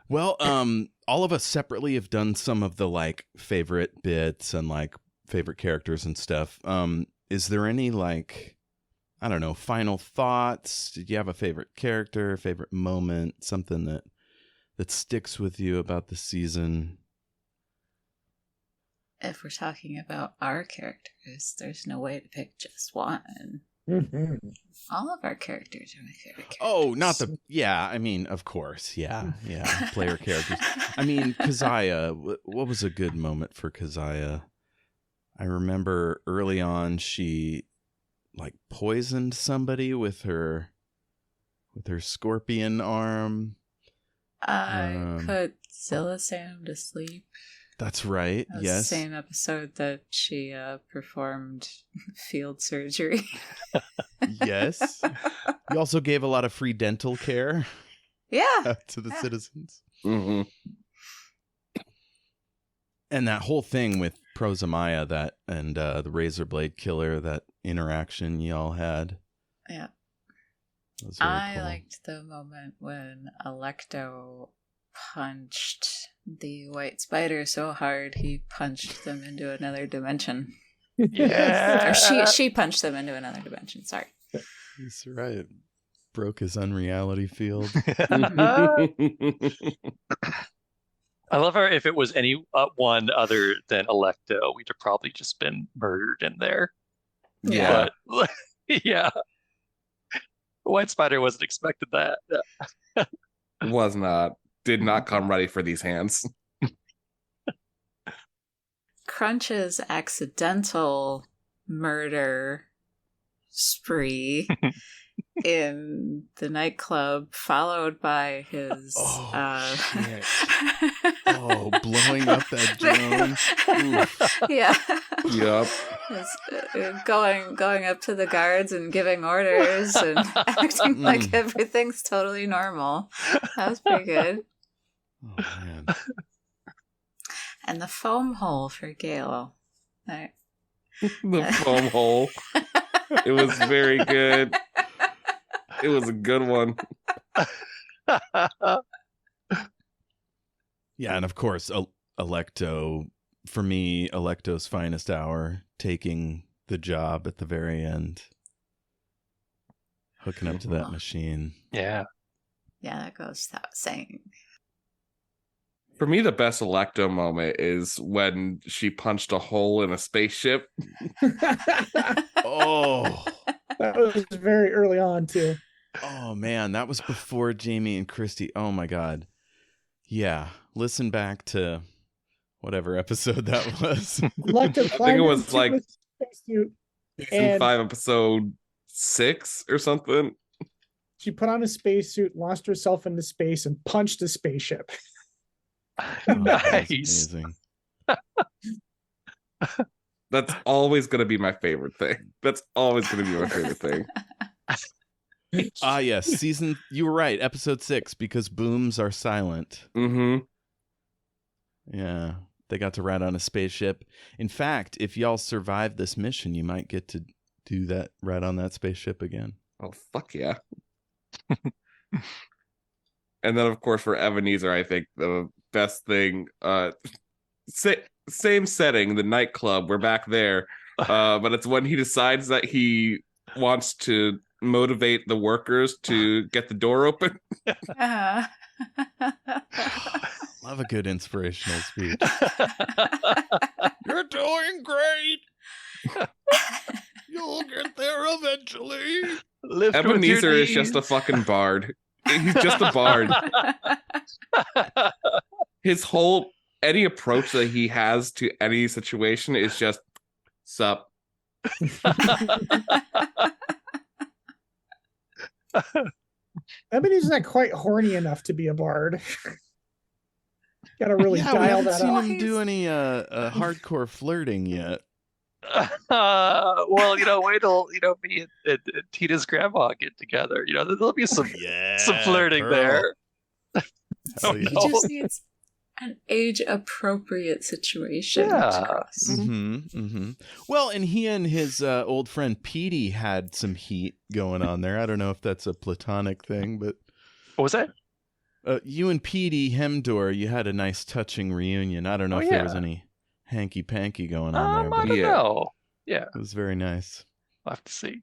Well, all of us separately have done some of the like favorite bits and like favorite characters and stuff. Is there any like, I don't know, final thoughts? Did you have a favorite character, favorite moment, something that sticks with you about the season? If we're talking about our characters, there's no way to pick just one. Mm-hmm. All of our characters are my favorite characters. Oh, not the... Yeah, I mean, of course. Yeah. Player characters. I mean, Keziah. What was a good moment for Keziah? I remember early on she like poisoned somebody with her scorpion arm. I put Zilla Sam to sleep. That's right. That was yes. the same episode that she performed field surgery. Yes. You also gave a lot of free dental care. Yeah. To the citizens. Mm-hmm. And that whole thing with Prozamaya, and the Razorblade Killer, that interaction y'all had. Yeah. Was really I cool. liked the moment when Alecto punched the white spider so hard he punched them into another dimension. Yeah. Or she punched them into another dimension. Sorry. That's right. Broke his unreality field. I love her. If it was any one other than Alecto, we'd have probably just been murdered in there. Yeah. But, yeah. White Spider wasn't expected that. Was not. Did not come ready for these hands. Crunch's accidental murder spree in the nightclub, followed by his shit. Blowing up that drone. Yeah. Yep. Going up to the guards and giving orders and acting like everything's totally normal. That was pretty good. Oh man. And the foam hole for Gale. Right. The foam hole. It was very good. It was a good one. Yeah, and of course, Alecto, for me, Alecto's finest hour, taking the job at the very end. Hooking up to that machine. Yeah. Yeah, that goes without saying. For me, the best Electo moment is when she punched a hole in a spaceship. Oh. That was very early on, too. Oh, man. That was before Jayme and Kristy. Oh, my God. Yeah. Listen back to whatever episode that was. I think it was like season season 5, episode 6 or something. She put on a spacesuit, launched herself into space, and punched a spaceship. Oh, Nice. amazing. That's always going to be my favorite thing. That's always going to be my favorite thing. Yes. You were right. Episode 6, because booms are silent. Mm-hmm. Yeah. They got to ride on a spaceship. In fact, if y'all survive this mission, you might get to do that, ride on that spaceship again. Oh, fuck yeah. And then, of course, for Ebenezer, I think the best thing, same setting, the nightclub, we're back there. But it's when he decides that he wants to motivate the workers to get the door open. Love a good inspirational speech. You're doing great. You'll get there eventually. Ebenezer is just a fucking bard. He's just a bard. His whole, any approach that he has to any situation is just, sup. Ebenezer's not quite horny enough to be a bard. Gotta really dial that seen up. him do any hardcore flirting yet. Well, wait till me and Tina's grandma get together. There'll be some flirting Pearl. there. He just needs an age-appropriate situation to cross. Well, and he and his old friend Petey had some heat going on there. I don't know if that's a platonic thing, but What was that? You and Petey Hemdor, you had a nice touching reunion. I don't know if there was any hanky-panky going on there, I but don't know. Yeah, it was very nice. we'll have to see.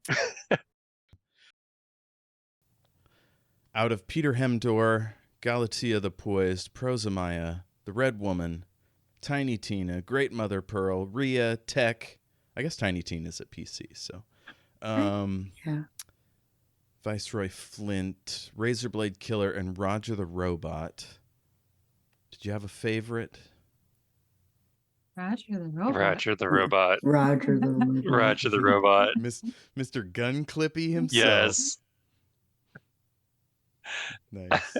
Out of Peter Hemdor, Galatea the Poised, Prosamaya, The Red Woman, Tiny Tina, Great Mother Pearl, Rhea, Tech. I guess Tiny Tina's at PC, so. Yeah. Viceroy Flint, Razorblade Killer, and Roger the Robot. Did you have a favorite? Roger the robot. Roger the robot. Roger the robot. Roger the robot. Mr. Gun Clippy himself. Yes. Nice.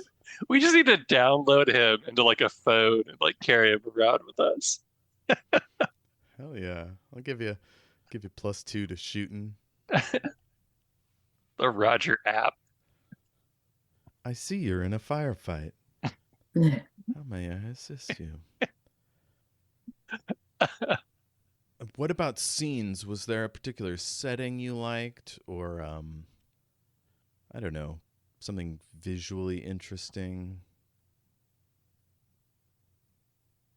We just need to download him into like a phone and like carry him around with us. Hell yeah. I'll give you +2 to shooting. The Roger app. I see you're in a firefight. How may I assist you? What about scenes? Was there a particular setting you liked, or I don't know, something visually interesting?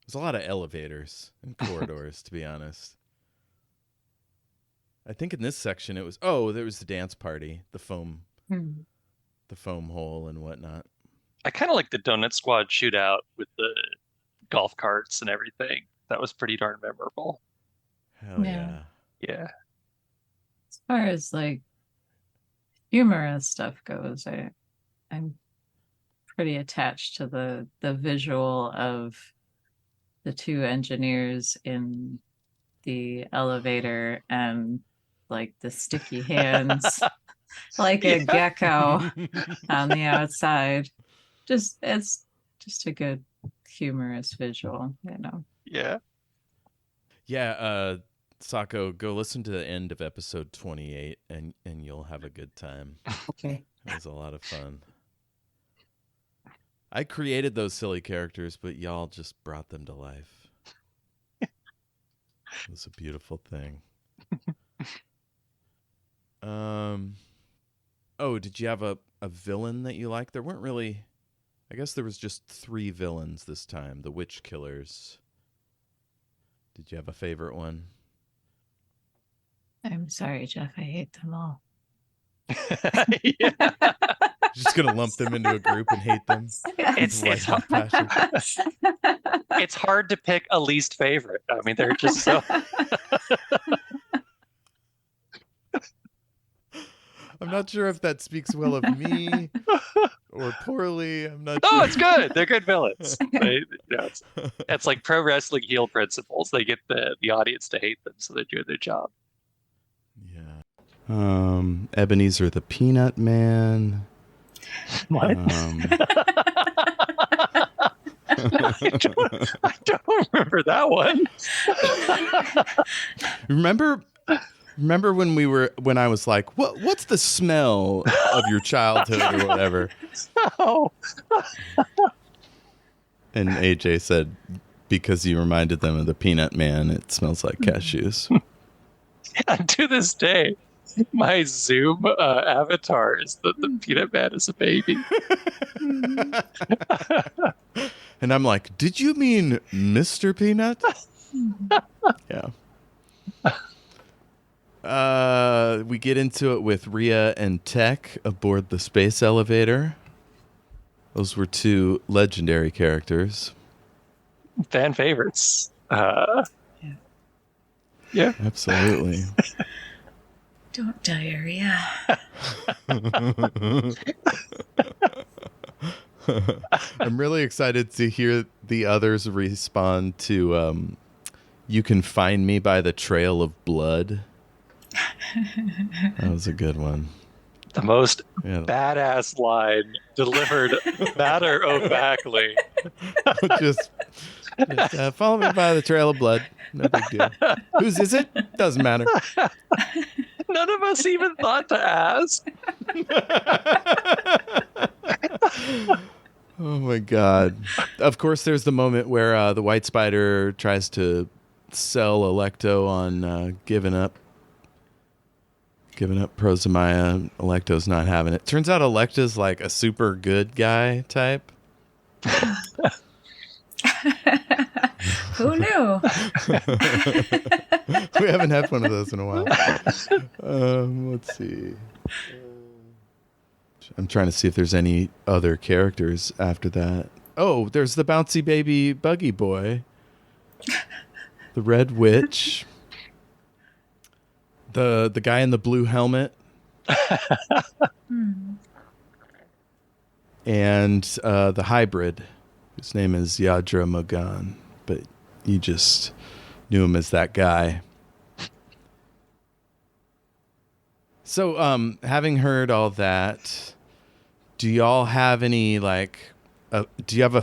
There's a lot of elevators and corridors, to be honest. I think in this section it was there was the dance party, the foam hole and whatnot. I kind of like the Donut Squad shootout with the golf carts and everything. That was pretty darn memorable. Hell yeah. Yeah. As far as like humorous stuff goes, I'm pretty attached to the visual of the two engineers in the elevator and like the sticky hands like a gecko on the outside. It's just a good humorous visual, you know. Yeah. Yeah, Sako, go listen to the end of episode 28 and you'll have a good time. Okay. It was a lot of fun. I created those silly characters, but y'all just brought them to life. It was a beautiful thing. Did you have a villain that you liked? There weren't really... I guess there was just 3 villains this time. The Witch Killers. Did you have a favorite one? I'm sorry, Jeff. I hate them all. Yeah. Just gonna lump them into a group and hate them. It's hard to pick a least favorite. I mean, they're just so... I'm not sure if that speaks well of me or poorly. I'm not No, sure. it's good. They're good villains. It's like pro wrestling heel principles. They get the audience to hate them, so they're doing their job. Yeah. Ebenezer the Peanut Man. What? I don't remember that one. Remember when I was like, what's the smell of your childhood or whatever? Oh. And AJ said, because you reminded them of the Peanut Man, it smells like cashews. And to this day, my Zoom avatar is the Peanut Man as a baby. And I'm like, did you mean Mr. Peanut? Yeah. We get into it with Rhea and Tech aboard the space elevator. Those were 2 legendary characters. Fan favorites. Yeah. Absolutely. Don't diarrhea. I'm really excited to hear the others respond to You Can Find Me by the Trail of Blood. That was a good one. The most badass line delivered matter-of-factly. just follow me by the trail of blood. No big deal. Whose is it? Doesn't matter. None of us even thought to ask. Oh my God. Of course, there's the moment where the White Spider tries to sell Electo on giving up Prosamaya. Electo's not having it. Turns out Electa's like a super good guy type. Who knew? We haven't had one of those in a while. Let's see. I'm trying to see if there's any other characters after that. Oh, there's the bouncy baby buggy boy. The red witch. The guy in the blue helmet. And the hybrid, whose name is Yadra Magan, but you just knew him as that guy. So, having heard all that, do y'all have any, like, do you have a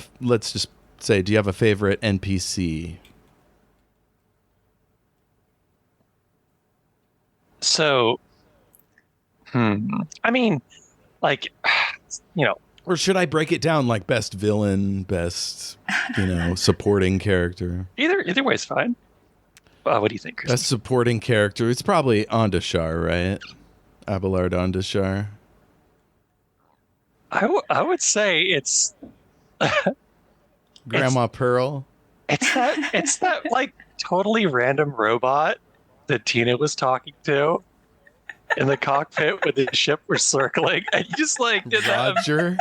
favorite NPC? So, I mean, like, Or should I break it down like best villain, best, supporting character? either way is fine. What do you think, Kristy? Best supporting character, it's probably Ondashar, right? Abelard Ondashar. I would say it's Grandma Pearl. it's that like totally random robot that Tina was talking to in the cockpit when the ship was circling, and he just like did that. Roger.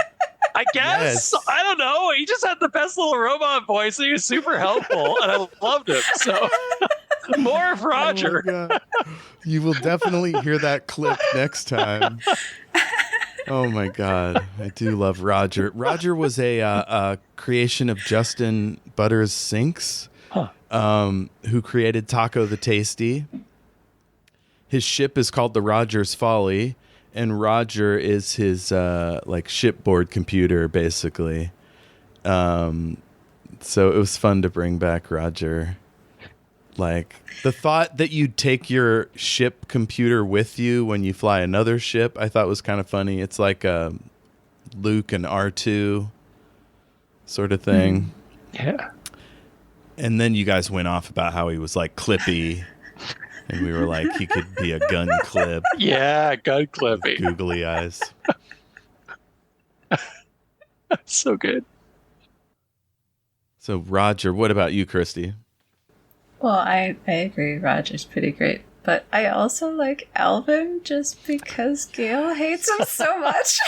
I guess. Yes. I don't know. He just had the best little robot voice. And he was super helpful, and I loved him. So more of Roger. Oh my God. You will definitely hear that clip next time. Oh my God, I do love Roger. Roger was a creation of Justin Butters Sinks, who created Taco the Tasty. His ship is called the Roger's Folly, and Roger is his like shipboard computer, basically. So it was fun to bring back Roger. Like, the thought that you'd take your ship computer with you when you fly another ship, I thought was kind of funny. It's like a Luke and R2 sort of thing. Yeah. And then you guys went off about how he was like clippy, and we were like, he could be a gun clip. Yeah, gun clipping. Googly eyes. So good. So Roger, what about you, Kristy? Well, I agree. Roger's pretty great. But I also like Alvin just because Gail hates him so much.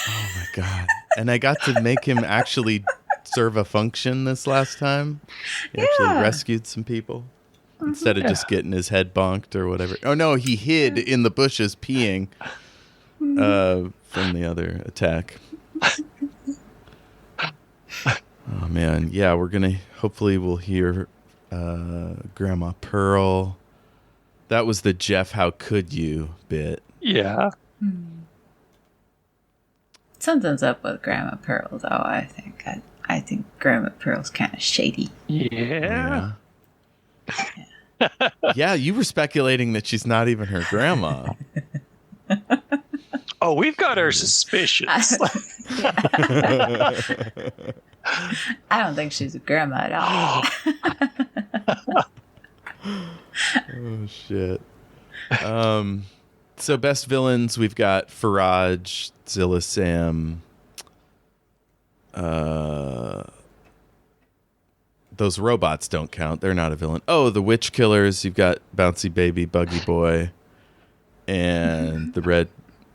Oh my God. And I got to make him actually serve a function this last time. He actually rescued some people instead of just getting his head bonked or whatever. Oh no, he hid in the bushes peeing from the other attack. Oh man. Yeah, hopefully we'll hear Grandma Pearl. That was the Jeff How Could You bit. Yeah. Something's up with Grandma Pearl, though, I think. I think Grandma Pearl's kind of shady. Yeah. Yeah, you were speculating that she's not even her grandma. Oh, we've got our suspicions. I don't think she's a grandma at all. Oh shit. So best villains, we've got Faraj, Zilla Sam. Those robots don't count. They're not a villain. Oh, the witch killers. You've got Bouncy Baby, Buggy Boy, and the Red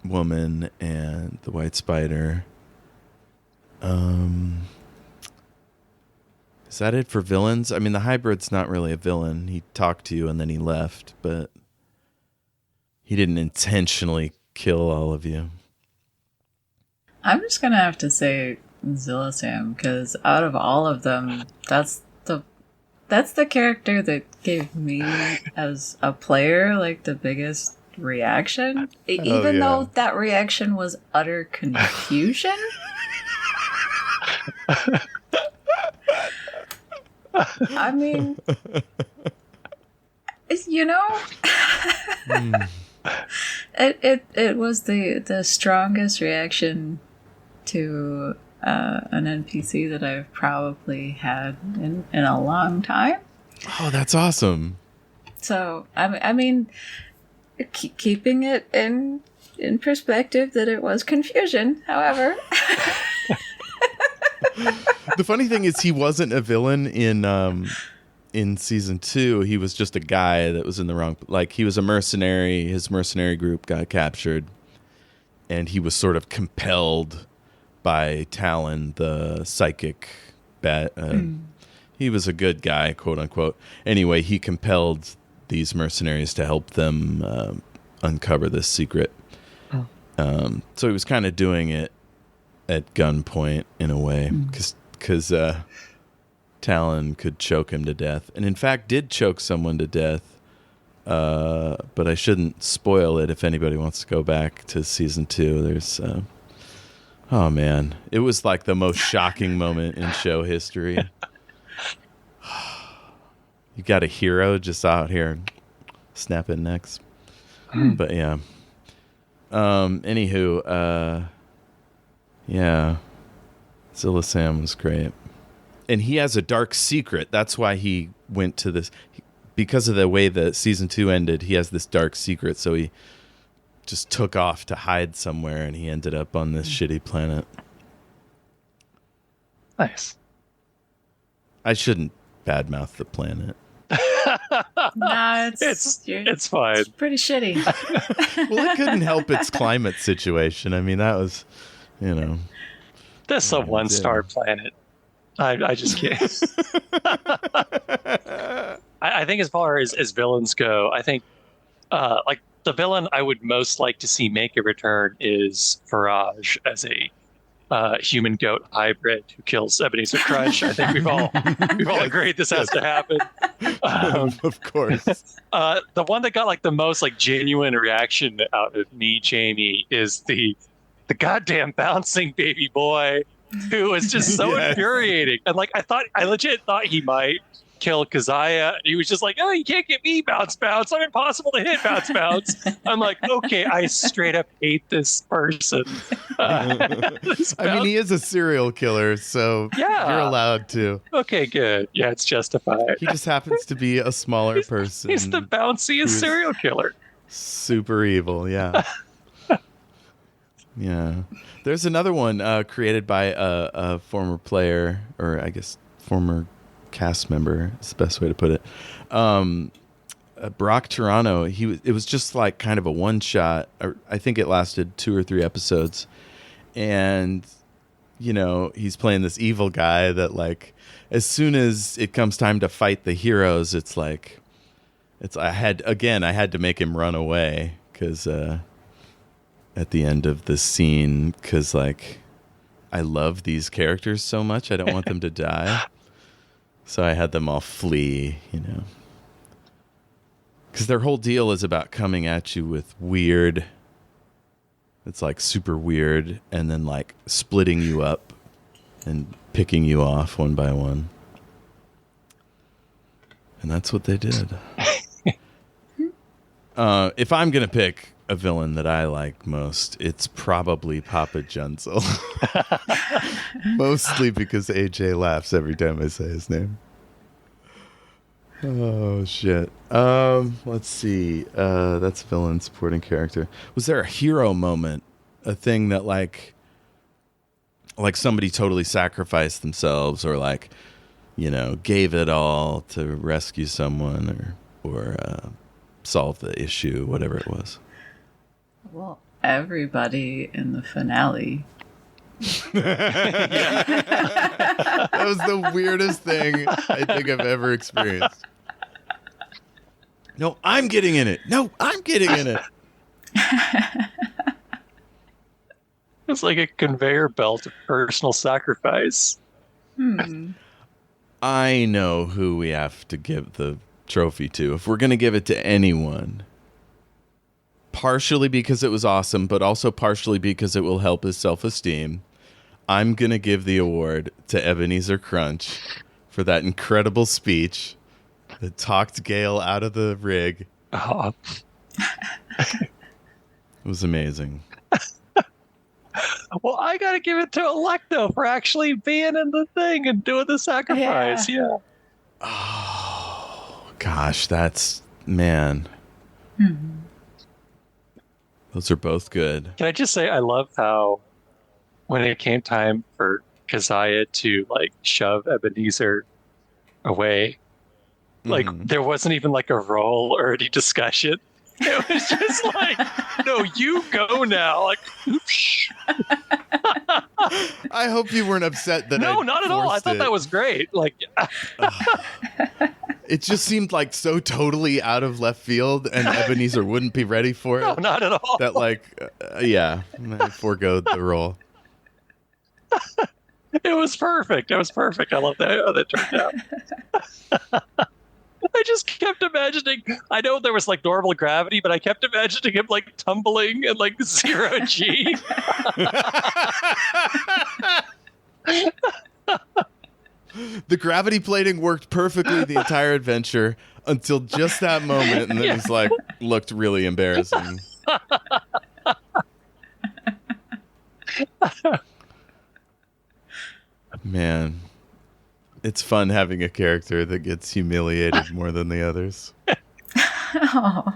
Woman, and the White Spider. Is that it for villains? I mean, the hybrid's not really a villain. He talked to you and then he left, but he didn't intentionally kill all of you. I'm just going to have to say Zilla Sam, because out of all of them, that's the character that gave me, as a player, like the biggest reaction. Even though that reaction was utter confusion. I mean, it was the strongest reaction to an NPC that I've probably had in a long time. Oh, that's awesome. So I mean, keeping it in perspective that it was confusion, however. The funny thing is, he wasn't a villain in season 2. He was just a guy that was in the wrong. Like, he was a mercenary. His mercenary group got captured, and he was sort of compelled by Talon, the psychic bat. He was a good guy, quote unquote. Anyway, he compelled these mercenaries to help them uncover this secret. So he was kind of doing it at gunpoint in a way, because Talon could choke him to death, and in fact did choke someone to death. But I shouldn't spoil it if anybody wants to go back to season 2. There's oh man, it was like the most shocking moment in show history. You got a hero just out here snapping necks. But yeah. Anywho, yeah. Zilla Sam was great. And he has a dark secret. That's why he went to this. Because of the way that season 2 ended, he has this dark secret. So he just took off to hide somewhere, and he ended up on this shitty planet. Nice. I shouldn't badmouth the planet. No, it's fine. It's pretty shitty. Well, it couldn't help its climate situation. I mean, that was, This is a 1-star planet. I just can't. I think as far as villains go, I think like the villain I would most like to see make a return is Faraj as a human goat hybrid who kills Ebenezer Crunch. I think we've all agreed this has to happen. Of course. The one that got like the most like genuine reaction out of me, Jayme, is the goddamn bouncing baby boy who was just so infuriating. And like I legit thought he might kill Keziah. He was just like, oh, you can't get me bounce. I'm impossible to hit bounce. I'm like, okay, I straight up hate this person. I mean, he is a serial killer, so you're allowed to. Okay, good. Yeah, it's justified. He just happens to be a smaller person. He's the bounciest serial killer. Super evil, yeah. Yeah. There's another one created by a former player, or I guess former cast member is the best way to put it. Brock Toronto, it was just like kind of a one shot. I think it lasted 2 or 3 episodes, and he's playing this evil guy that, like, as soon as it comes time to fight the heroes, it's like I had to make him run away because at the end of the scene, because like I love these characters so much, I don't want them to die. So I had them all flee, because their whole deal is about coming at you with weird. It's like super weird, and then like splitting you up and picking you off one by one. And that's what they did. If I'm going to pick a villain that I like most, it's probably Papa Junzel. Mostly because AJ laughs every time I say his name. Oh, shit. Let's see. That's villain, supporting character. Was there a hero moment? A thing that like somebody totally sacrificed themselves, or like, gave it all to rescue someone or solve the issue, whatever it was. Well, everybody in the finale. That was the weirdest thing I think I've ever experienced. No, I'm getting in it. It's like a conveyor belt of personal sacrifice. I know who we have to give the trophy to. If we're going to give it to anyone, partially because it was awesome, but also partially because it will help his self-esteem, I'm going to give the award to Ebenezer Crunch for that incredible speech that talked Gale out of the rig. Oh. It was amazing. Well, I got to give it to Electo for actually being in the thing and doing the sacrifice. Yeah. Oh, gosh, man. Those are both good. Can I just say, I love how when it came time for Keziah to like shove Ebenezer away. Like there wasn't even like a roll or any discussion. It was just like, no, you go now. Like, oops. I hope you weren't upset that No, I not at all. I forced thought it. that was great. Like, It just seemed like so totally out of left field, and Ebenezer wouldn't be ready for it. no, not at all. That like, yeah, I forgoed the role. It was perfect. It was perfect. I love that how that turned out. I just kept imagining. I know there was like normal gravity, but I kept imagining him like tumbling at like 0 G. The gravity plating worked perfectly the entire adventure until just that moment, and then he's like, looked really embarrassing. Man, it's fun having a character that gets humiliated more than the others. Oh.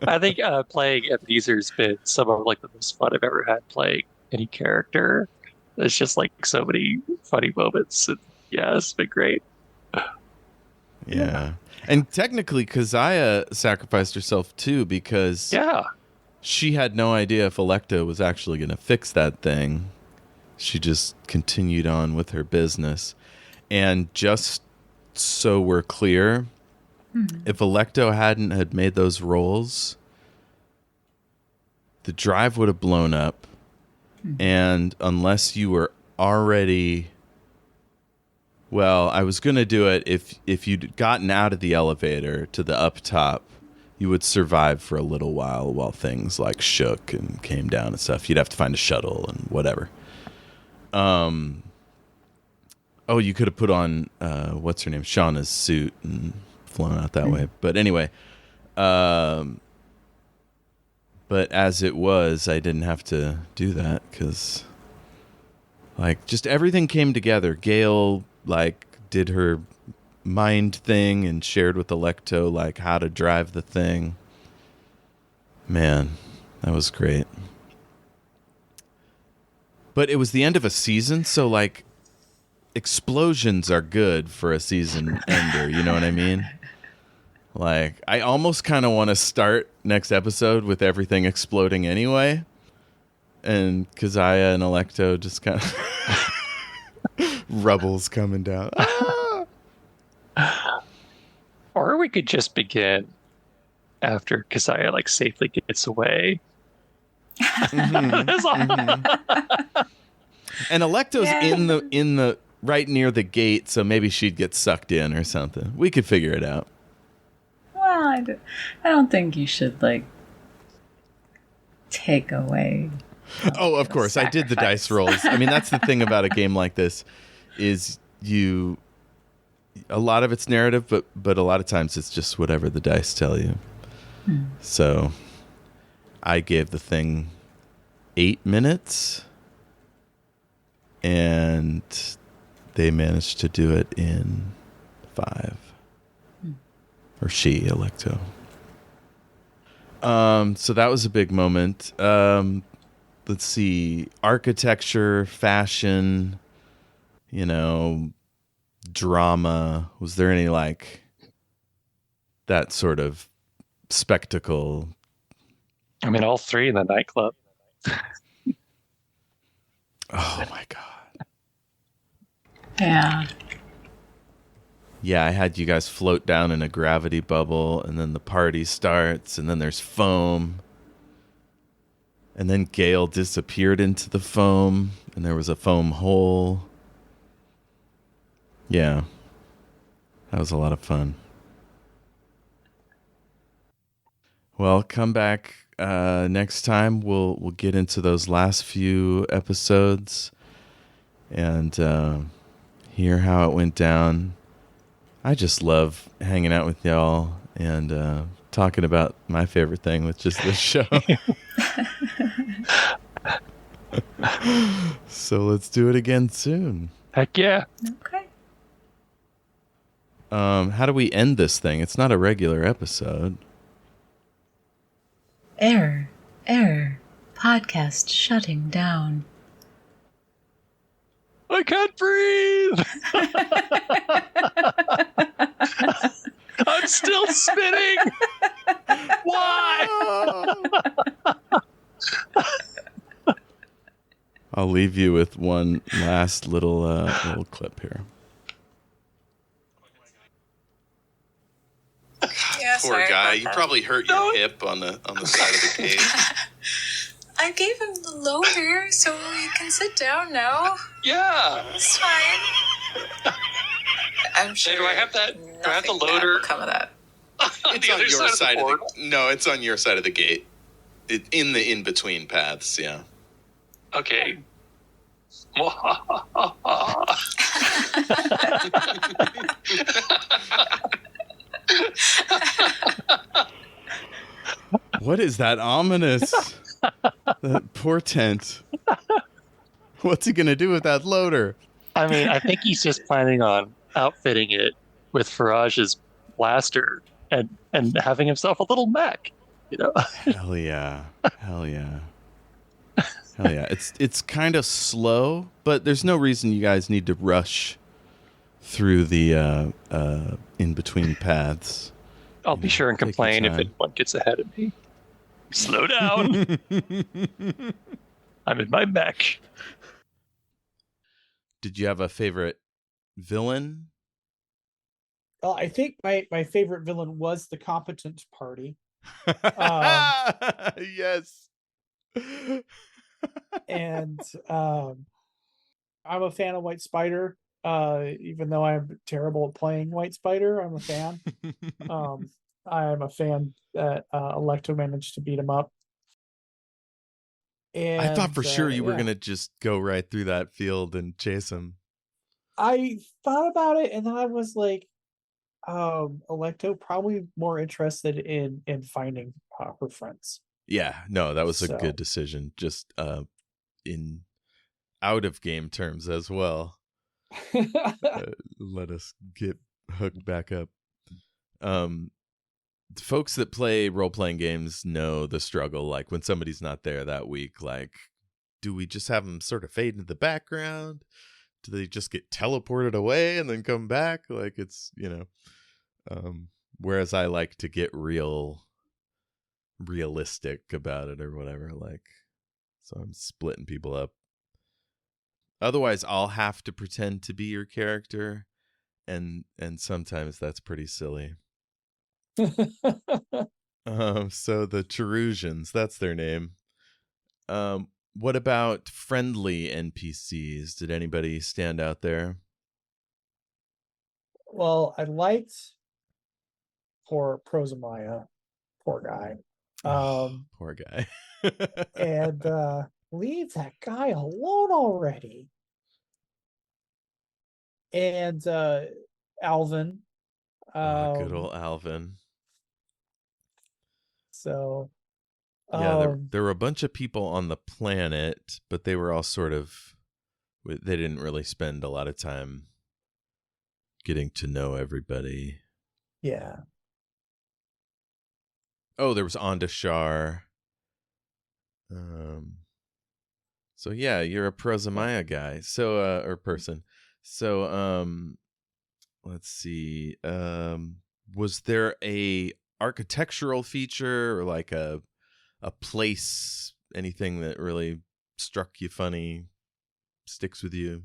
I think playing Ebenezer's been some of like the most fun I've ever had playing any character. There's just like so many funny moments. And, yeah, it's been great. Yeah. And technically, Keziah sacrificed herself too because she had no idea if Electo was actually going to fix that thing. She just continued on with her business. And just so we're clear, if Electo hadn't had made those rolls, the drive would have blown up. And unless you were already... Well, I was going to do it if you'd gotten out of the elevator to the up top, you would survive for a little while things like shook and came down and stuff. You'd have to find a shuttle and whatever. Oh, you could have put on, what's her name? Shauna's suit and flown out that way. But anyway, but as it was, I didn't have to do that because, like, just everything came together. Gail, like, did her mind thing and shared with Electo, like, how to drive the thing. Man, that was great. But it was the end of a season, so, like, explosions are good for a season ender, you know what I mean? Like, I almost kind of want to start next episode with everything exploding anyway. And Keziah and Electo just kind of... rubble's coming down. Or we could just begin after Keziah like safely gets away. That's all. And Electo's in the right near the gate, so maybe she'd get sucked in or something. We could figure it out. Well, I don't think you should like take away. Oh, of course. I did the dice rolls. I mean, that's the thing about a game like this is a lot of it's narrative, but a lot of times it's just whatever the dice tell you. So I gave the thing 8 minutes and they managed to do it in 5. Or she, Electo. So that was a big moment. Let's see, architecture, fashion, drama. Was there any like that sort of spectacle? I mean, all 3 in the nightclub. Oh my God. Yeah. Yeah, I had you guys float down in a gravity bubble, and then the party starts, and then there's foam. And then Gale disappeared into the foam, and there was a foam hole. Yeah. That was a lot of fun. Well, come back next time. We'll get into those last few episodes and hear how it went down. I just love hanging out with y'all and talking about my favorite thing, which is this show. So let's do it again soon. Heck yeah. Okay. How do we end this thing? It's not a regular episode. Error. Podcast shutting down. I can't breathe. I'm still spinning. Why? I'll leave you with one last little clip here. Yeah, Poor guy. You probably hurt your hip on the side of the cage. I gave him the loader, so you can sit down now. Yeah. It's fine. I'm sure. Hey, do I have that? Do I have the nothing bad loader? will come of that. It's on your side of the No, it's on your side of the gate. In the in-between paths, yeah. Okay. What is that ominous? That portent. What's he gonna do with that loader? I mean, I think he's just planning on outfitting it with Farage's blaster and having himself a little mech, you know. Hell yeah. Hell yeah. Hell yeah. It's kind of slow, but there's no reason you guys need to rush through the in-between paths. I'll be sure and take your complain if time. anyone gets ahead of me. Slow down. I'm in my mech. Did you have a favorite villain? Well, I think my favorite villain was the competent party. Yes. And I'm a fan of White Spider. Even though I'm terrible at playing White Spider, I'm a fan. I'm a fan that Electo managed to beat him up. And I thought for sure you were yeah. going to just go right through that field and chase him. I thought about it, and then I was like, Electo probably more interested in finding her friends. Yeah, no, that was a So- good decision. Just in out of game terms as well. Let us get hooked back up. Folks that play role-playing games know the struggle. Like when somebody's not there that week, like, do we just have them sort of fade into the background? Do they just get teleported away and then come back? Like it's, whereas I like to get realistic about it or whatever. Like, so I'm splitting people up. Otherwise, I'll have to pretend to be your character, and sometimes that's pretty silly. So the Cherusians, that's their name. What about friendly NPCs? Did anybody stand out there? Well, I liked poor Prozamaya, poor guy. Poor guy. And leave that guy alone already. And Alvin. Good old Alvin. So Yeah, there were a bunch of people on the planet, but they were all sort of, they didn't really spend a lot of time getting to know everybody. yeah. Oh, there was Ondashar. So yeah, you're a Prozamaya guy. So or person. So let's see. Was there a architectural feature or like a place, anything that really struck you funny, sticks with you?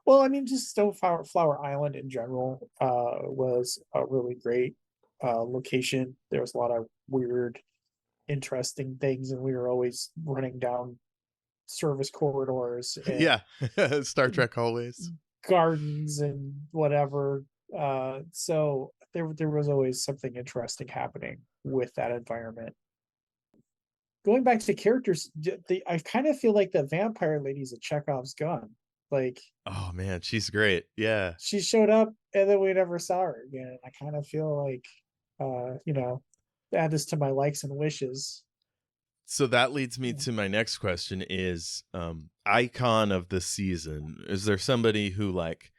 Well, I mean, just Flower Island in general was a really great location. There was a lot of weird, interesting things, and we were always running down service corridors and Yeah. Star Trek hallways. gardens and whatever. So there was always something interesting happening with that environment. Going back to characters, I kind of feel like the vampire lady's a Chekhov's gun. Like, Oh man, she's great. Yeah. she showed up and then we never saw her again. I kind of feel like, add this to my likes and wishes. So that leads me to my next question is icon of the season. Is there somebody who like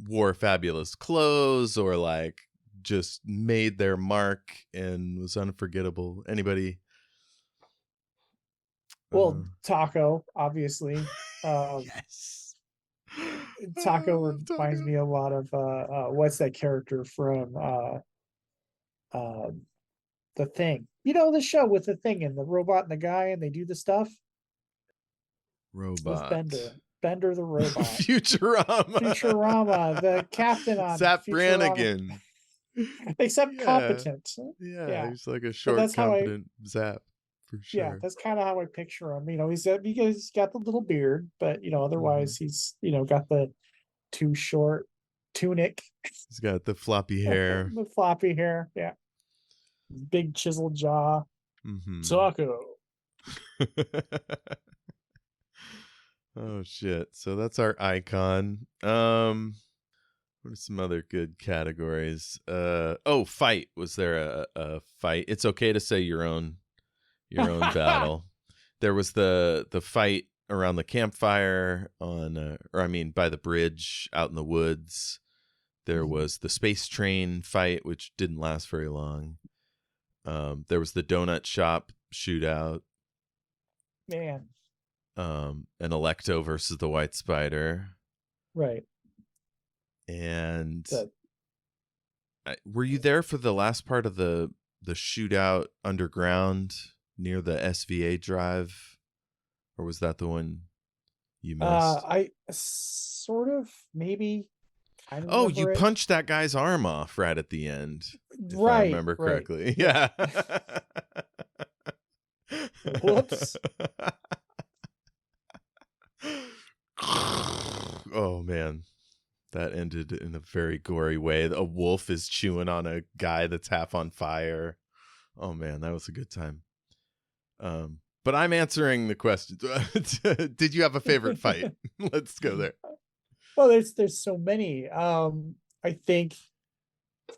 wore fabulous clothes or like just made their mark and was unforgettable? Anybody? Well, Taco, obviously. Yes. Taco Oh, reminds me a lot of what's that character from The Thing? You know, the show with the thing and the robot and the guy and they do the stuff with Robot. Bender the robot. Futurama. The captain on Zap Futurama. Brannigan. Except Yeah. competent. Yeah, he's like a that's short, how I- competent Zap for sure. Yeah, that's kind of how I picture him. You know, he's got the little beard, but you know, otherwise he's got the too short tunic. He's got the floppy hair. The floppy hair, yeah. Big chiseled jaw. Mhm. Sako. Oh shit. So that's our icon. What are some other good categories? Fight. Was there a fight? It's okay to say your own battle. There was the fight around the campfire by the bridge out in the woods. There was the space train fight, which didn't last very long. There was the donut shop shootout. Man. And Electo versus the White Spider. Right. And were you there for the last part of the shootout underground near the SVA drive? Or was that the one you missed? I sort of maybe kind of you remember it. punched that guy's arm off right at the end. If Right, I remember right. correctly. Yeah. Whoops. Oh man, that ended in a very gory way. A wolf is chewing on a guy that's half on fire. Oh man, that was a good time. But I'm answering the question. Did you have a favorite fight? Let's go there. Well, there's so many. I think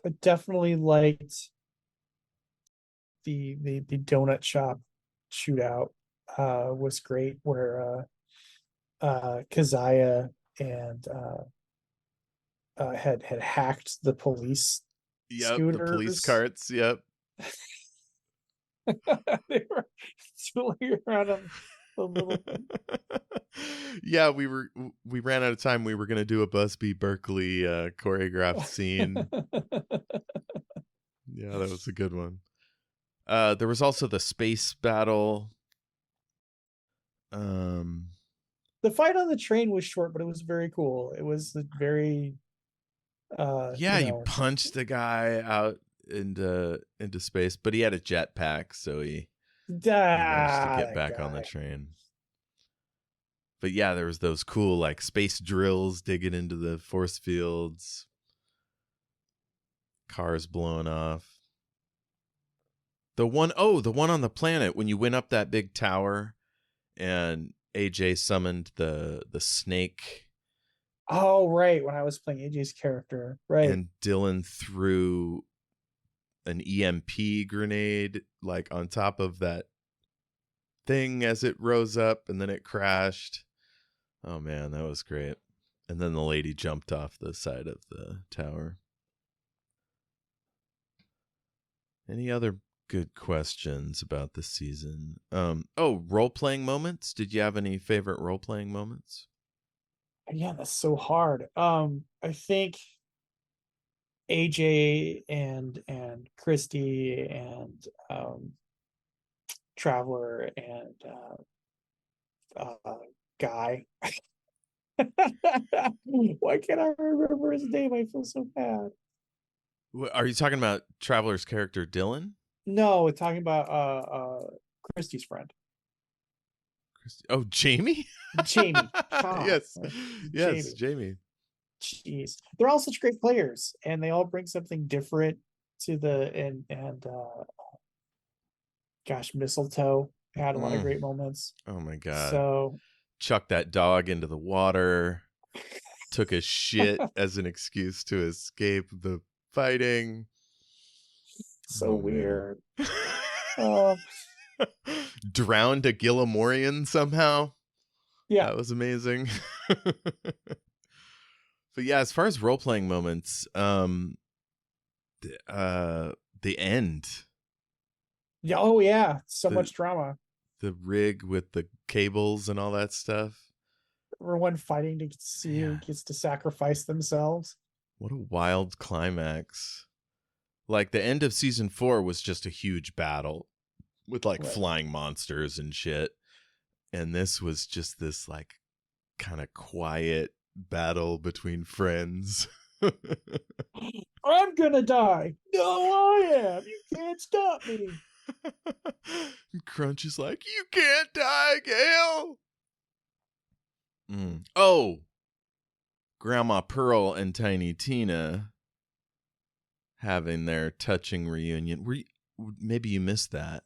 I definitely liked the donut shop shootout. Was great where Keziah and had hacked the police scooters. The police carts. Yep. They were tooling around on the little. Yeah, we ran out of time. We were gonna do a Busby Berkeley choreographed scene. Yeah, that was a good one. There was also the space battle. The fight on the train was short, but it was very cool. It was very you punched the guy out into space, but he had a jetpack, so he managed to get back on the train. But yeah, there was those cool like space drills digging into the force fields, cars blowing off. The one on the planet when you went up that big tower and AJ summoned the snake. Oh, right. When I was playing AJ's character. Right. And Dylan threw an EMP grenade like on top of that thing as it rose up and then it crashed. Oh man, that was great. And then the lady jumped off the side of the tower. Any other good questions about the season? Role-playing moments. Did you have any favorite role-playing moments? Yeah, that's so hard. I think AJ and Kristy and Traveler and Guy. Why can't I remember his name? I feel so bad. Are you talking about Traveler's character Dylan? No, we're talking about Kristy's friend. Oh, Jayme? Jayme. Yes, Jayme. Jayme. Jeez, they're all such great players, and they all bring something different to the and gosh, Mistletoe had a lot of great moments. Oh my god! So chucked that dog into the water, took a shit as an excuse to escape the fighting. So weird. Drowned a Gillamorian somehow. Yeah, that was amazing. But yeah, as far as role-playing moments, the end. Yeah, oh yeah, so much drama. The rig with the cables and all that stuff. everyone fighting to see who gets to sacrifice themselves. What a wild climax. Like the end of season 4 was just a huge battle with like flying monsters and shit. And this was just this like kind of quiet battle between friends. I'm gonna die. No, I am. You can't stop me. Crunch is like, you can't die, Gale. Oh, Grandma Pearl and Tiny Tina having their touching reunion. Maybe you missed that.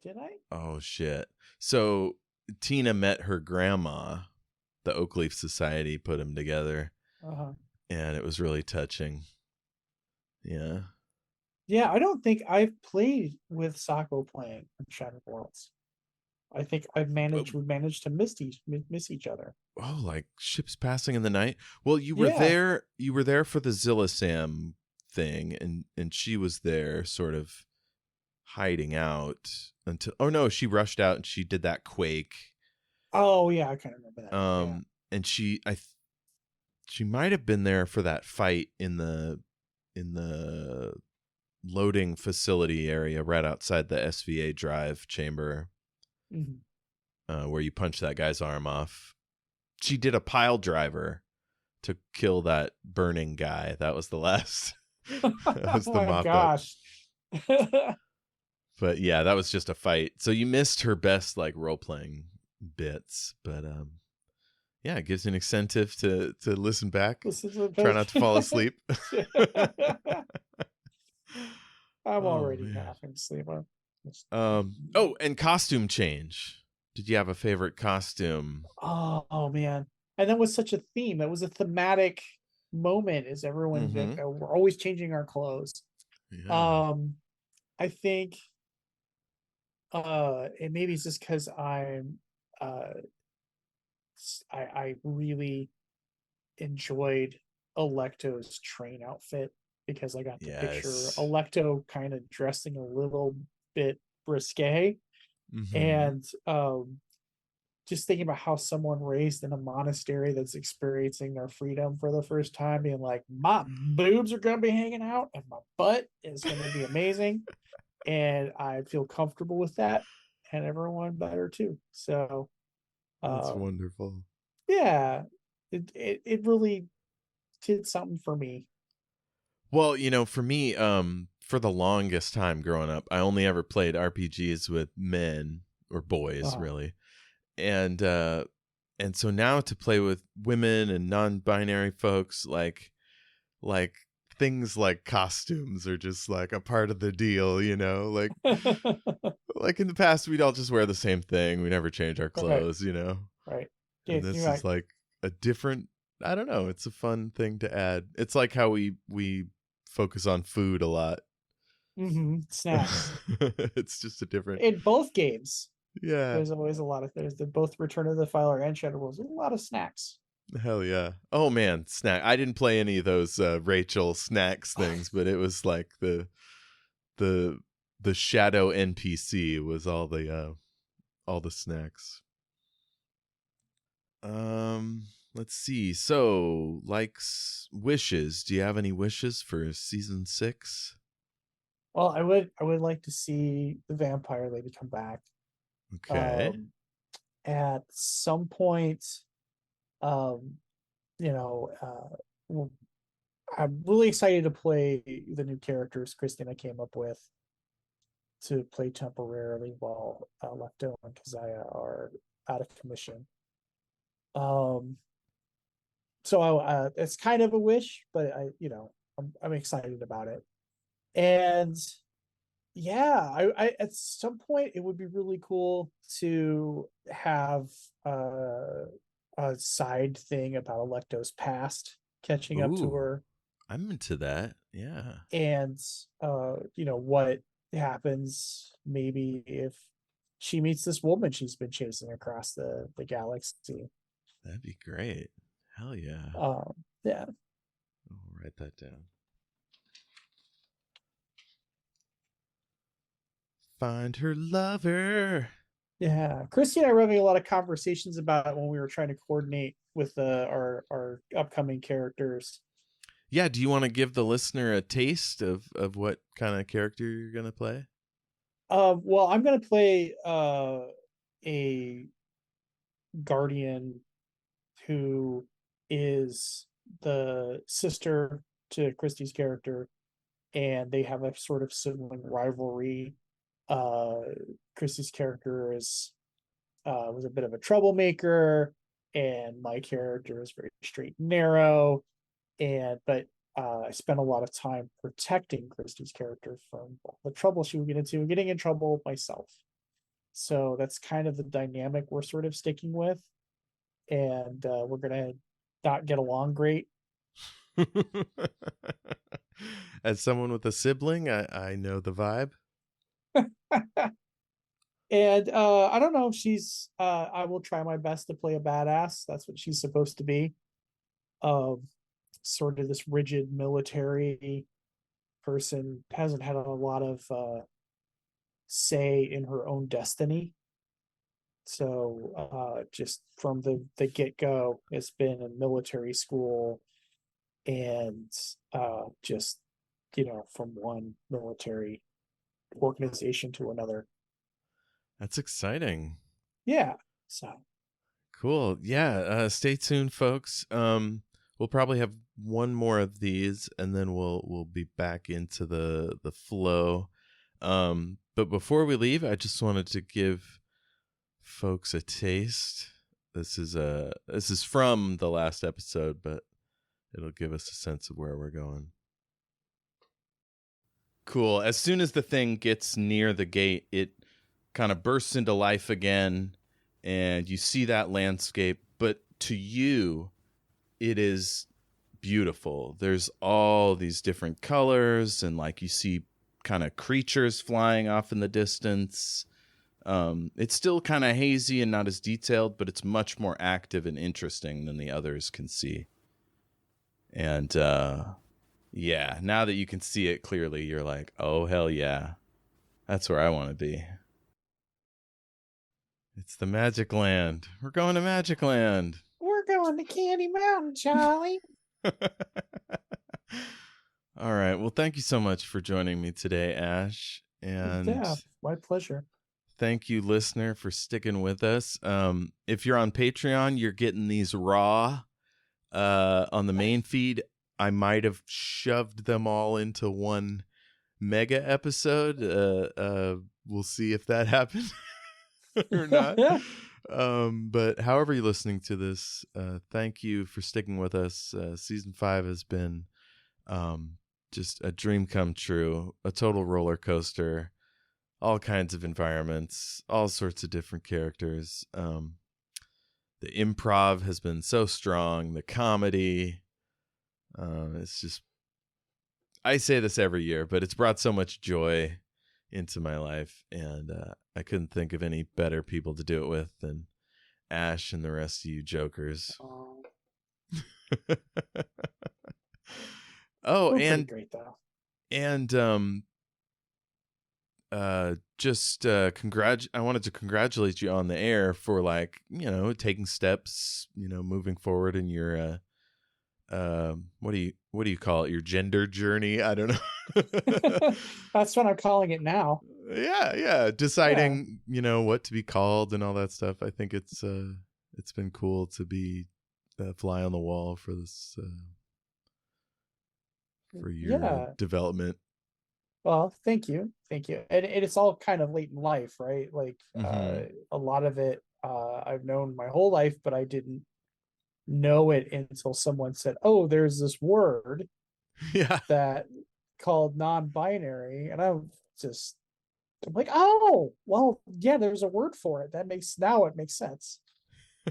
Did I? Oh shit! So Tina met her grandma. The Oakleaf Society put them together, and it was really touching. Yeah. Yeah, I don't think I've played with Sako playing in Shattered Worlds. I think we've managed to miss each other. Oh, like ships passing in the night. Well, you were there. You were there for the Zilla Sam thing, and she was there, sort of hiding out until. Oh no, she rushed out and she did that quake. Oh yeah, I kind of remember that. And she might have been there for that fight in the loading facility area right outside the SVA drive chamber, where you punch that guy's arm off. She did a pile driver to kill that burning guy. That was the last. That was the mop gosh. But yeah, that was just a fight. So you missed her best like role playing bits, but yeah, it gives you an incentive to listen back. Try not to fall asleep. I'm already half asleep. Oh, and costume change. Did you have a favorite costume? Oh man. And that was such a theme. That was a thematic moment, as everyone we're always changing our clothes. Yeah. I think and maybe it's just because I'm I really enjoyed Electo's train outfit, because I got to picture Electo kind of dressing a little bit risque. And just thinking about how someone raised in a monastery that's experiencing their freedom for the first time being like, my boobs are gonna be hanging out and my butt is gonna be amazing. And I feel comfortable with that, and everyone better too. So that's wonderful. Yeah, it really did something for me. Well, for me, for the longest time growing up, I only ever played RPGs with men or boys, really. And so now to play with women and non-binary folks, like things like costumes are just like a part of the deal, like like in the past we'd all just wear the same thing. We never change our clothes, Right. And this is like a different, I don't know, it's a fun thing to add. It's like how we focus on food a lot. Snacks. It's just a different in both games. Yeah. There's always a lot of both Return of the Filer and Shadow Worlds. There's a lot of snacks. Hell yeah. Oh man, snack. I didn't play any of those Rachel snacks things, but it was like the shadow NPC was all the snacks. Let's see. So, wishes. Do you have any wishes for season 6? Well, I would like to see the vampire lady come back. Okay. At some point, I'm really excited to play the new characters Kristy and I came up with to play temporarily while Lecto and Keziah are out of commission. So it's kind of a wish, but I'm excited about it. And yeah, I at some point it would be really cool to have a side thing about Electo's past catching up to her. I'm into that. Yeah. And what happens maybe if she meets this woman she's been chasing across the galaxy. That'd be great. Hell yeah. Yeah. I'll write that down. Find her lover. Yeah, Kristy and I were having a lot of conversations about it when we were trying to coordinate with our upcoming characters. Yeah, do you want to give the listener a taste of what kind of character you're gonna play? Well, I'm gonna play a guardian who is the sister to Kristy's character, and they have a sort of sibling rivalry. Kristy's character was a bit of a troublemaker, and my character is very straight and narrow. But I spent a lot of time protecting Kristy's character from the trouble she would get into, getting in trouble myself. So that's kind of the dynamic we're sort of sticking with, and we're gonna not get along great. As someone with a sibling, I know the vibe. And I don't know if she's I will try my best to play a badass. That's what she's supposed to be. Sort of this rigid military person, hasn't had a lot of say in her own destiny. So just from the get-go, it's been a military school, and just from one military organization to another. That's exciting. Yeah. So Cool. Yeah. Stay tuned, folks. We'll probably have one more of these, and then we'll be back into the flow. But before we leave, I just wanted to give folks a taste. This is from the last episode, but it'll give us a sense of where we're going. Cool. As soon as the thing gets near the gate, it kind of bursts into life again, and you see that landscape. But to you, it is beautiful. There's all these different colors, and like you see kind of creatures flying off in the distance. It's still kind of hazy and not as detailed, but it's much more active and interesting than the others can see. And yeah, now that you can see it clearly, you're like, oh, hell yeah. That's where I want to be. It's the Magic Land. We're going to Magic Land. we're going to Candy Mountain, Charlie. All right. Well, thank you so much for joining me today, Ash. And Yeah, my pleasure. thank you, listener, for sticking with us. If you're on Patreon, you're getting these raw. On the main feed, I might have shoved them all into one mega episode. We'll see if that happens or not. But however you're listening to this, thank you for sticking with us. Season 5 has been just a dream come true, a total roller coaster, all kinds of environments, all sorts of different characters. The improv has been so strong, the comedy, it's just, I say this every year, but it's brought so much joy into my life, and I couldn't think of any better people to do it with than Ash and the rest of you jokers. Oh, We're and pretty great though. and I wanted to congratulate you on the air for, like, taking steps, moving forward in your what do you call it, your gender journey? I don't know. That's what I'm calling it now. Yeah, deciding what to be called and all that stuff. I think it's been cool to be a fly on the wall for this for your development. Well, thank you. And it's all kind of late in life, right? Like a lot of it I've known my whole life, but I didn't know it until someone said, oh, there's this word that called non-binary, and I'm like, oh, well, yeah, there's a word for it. It makes sense.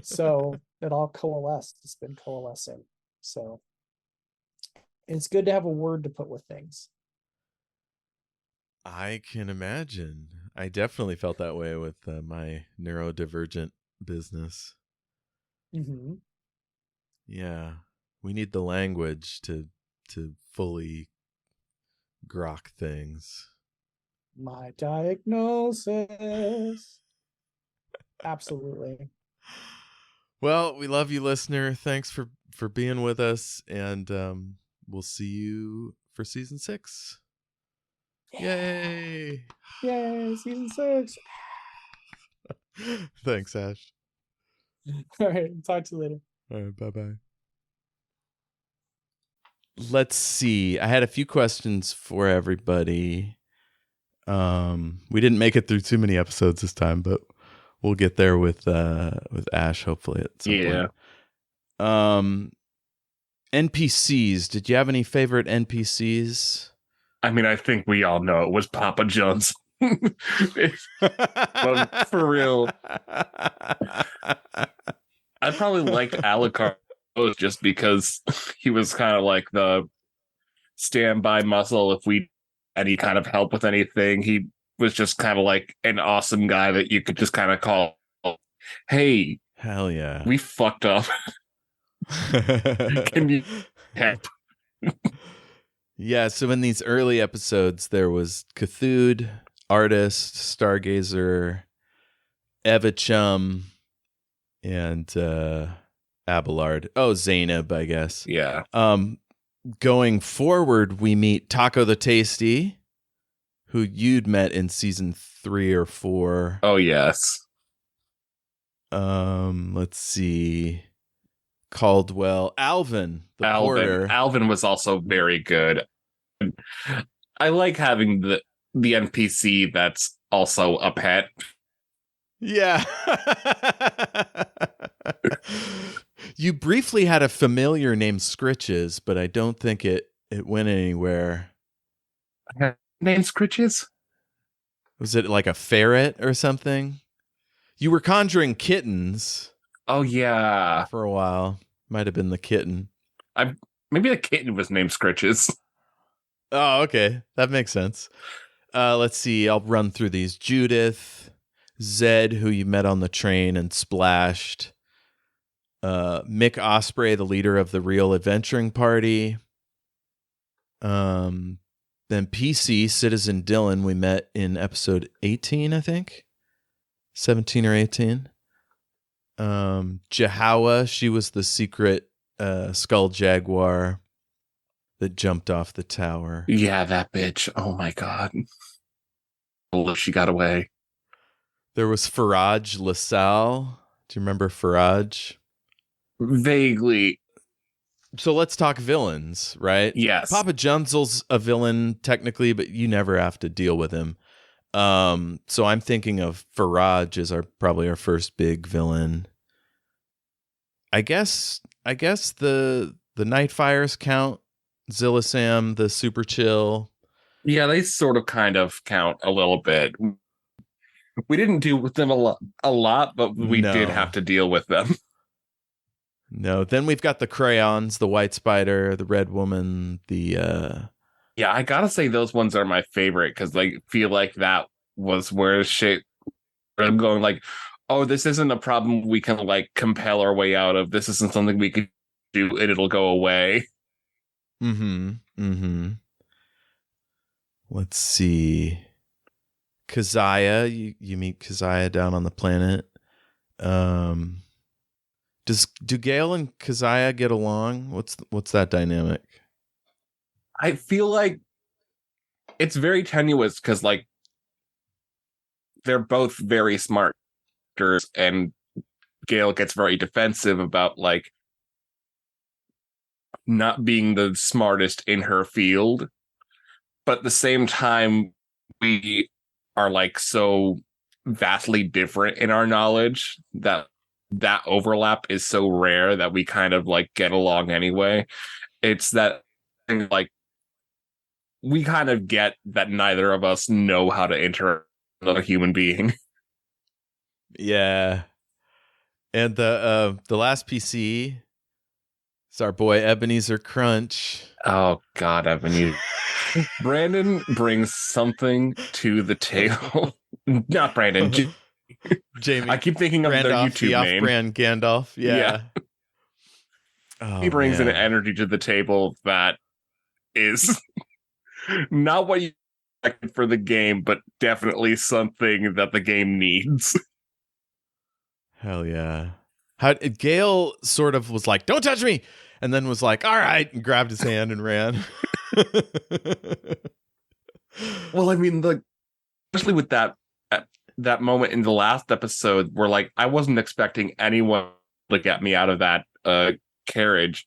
So it all coalesced. It's been coalescing. So it's good to have a word to put with things. I can imagine. I definitely felt that way with my neurodivergent business. Mm-hmm. Yeah, we need the language to fully grok things. My diagnosis. Absolutely. Well, we love you, listener. Thanks for being with us, and we'll see you for season 6. Yay! Yay, season 6. Thanks, Ash. All right, talk to you later. All right, bye-bye. Let's see. I had a few questions for everybody. We didn't make it through too many episodes this time, but we'll get there with Ash hopefully at some point. NPCs. Did you have any favorite NPCs? I mean, I think we all know it was Papa John's. But for real, I probably liked Alucard just because he was kind of like the standby muscle if we any kind of help with anything. He was just kind of like an awesome guy that you could just kind of call, hey, hell yeah, we fucked up. Can you help? Yeah, so in these early episodes, there was Cthulhu, Artist, Stargazer, Evachum, and Abelard. Oh, Zainab, I guess. Yeah. Going forward, we meet Taco the Tasty, who you'd met in season 3 or 4. Oh, yes. Let's see. Caldwell, Alvin, the porter. Alvin was also very good. I like having the NPC that's also a pet. Yeah. You briefly had a familiar named Scritches, but I don't think it went anywhere. Name Scritches? Was it like a ferret or something? You were conjuring kittens. Oh, yeah. For a while. Might have been the kitten. Maybe the kitten was named Scritches. Oh, okay. That makes sense. Let's see. I'll run through these. Judith, Zed, who you met on the train and splashed. Mick Osprey, the leader of the Real Adventuring Party. Then PC, Citizen Dylan, we met in episode 18, I think. 17 or 18. Jahawa, she was the secret skull jaguar that jumped off the tower. Yeah, that bitch. Oh my god. Oh, she got away. There was Faraj LaSalle. Do you remember Faraj? Vaguely. So let's talk villains, right? Yes. Papa Junzel's a villain technically, but you never have to deal with him. So I'm thinking of Faraj as probably our first big villain. I guess the Nightfires count. Zillisam, the super chill. Yeah, they sort of kind of count a little bit. We didn't deal with them a lot, but we did have to deal with them. No, then we've got the crayons, the White Spider, the Red Woman, the Yeah, I gotta say those ones are my favorite because I feel like that was where shit. I'm going like, oh, this isn't a problem we can like compel our way out of. This isn't something we could do and it'll go away. Let's see. Keziah, you meet Keziah down on the planet. Do Gale and Keziah get along? What's that dynamic? I feel like it's very tenuous because like they're both very smart and Gale gets very defensive about like not being the smartest in her field, but at the same time we are like so vastly different in our knowledge that overlap is so rare that we kind of like get along anyway. It's that thing like we kind of get that neither of us know how to interact with another human being. Yeah. And the last PC is our boy Ebenezer Crunch. Oh God, Ebenezer. Brandon brings something to the table. Not Brandon. Jayme. I keep thinking of their YouTube the name. Off-brand Gandalf. Yeah. Oh, he brings an energy to the table that is not what you expected for the game, but definitely something that the game needs. Hell yeah. How Gale sort of was like, "Don't touch me," and then was like, "All right," and grabbed his hand and ran. Well, I mean, especially with that moment in the last episode, where like I wasn't expecting anyone to get me out of that carriage,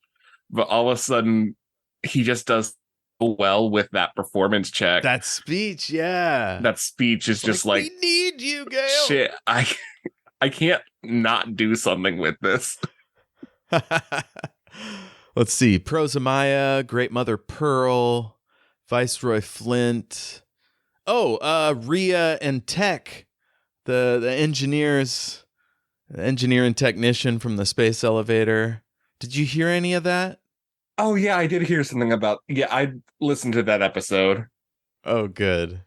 but all of a sudden he just does so well with that performance check. That speech, yeah. That speech is just like, "We need you, Gale." Shit, I can't not do something with this. Let's see. Prozamaya, Great Mother Pearl, Viceroy Flint. Oh, Rhea and Tech, the engineers, the engineer and technician from the space elevator. Did you hear any of that? Oh yeah, I did hear something about. Yeah, I listened to that episode. Oh, good.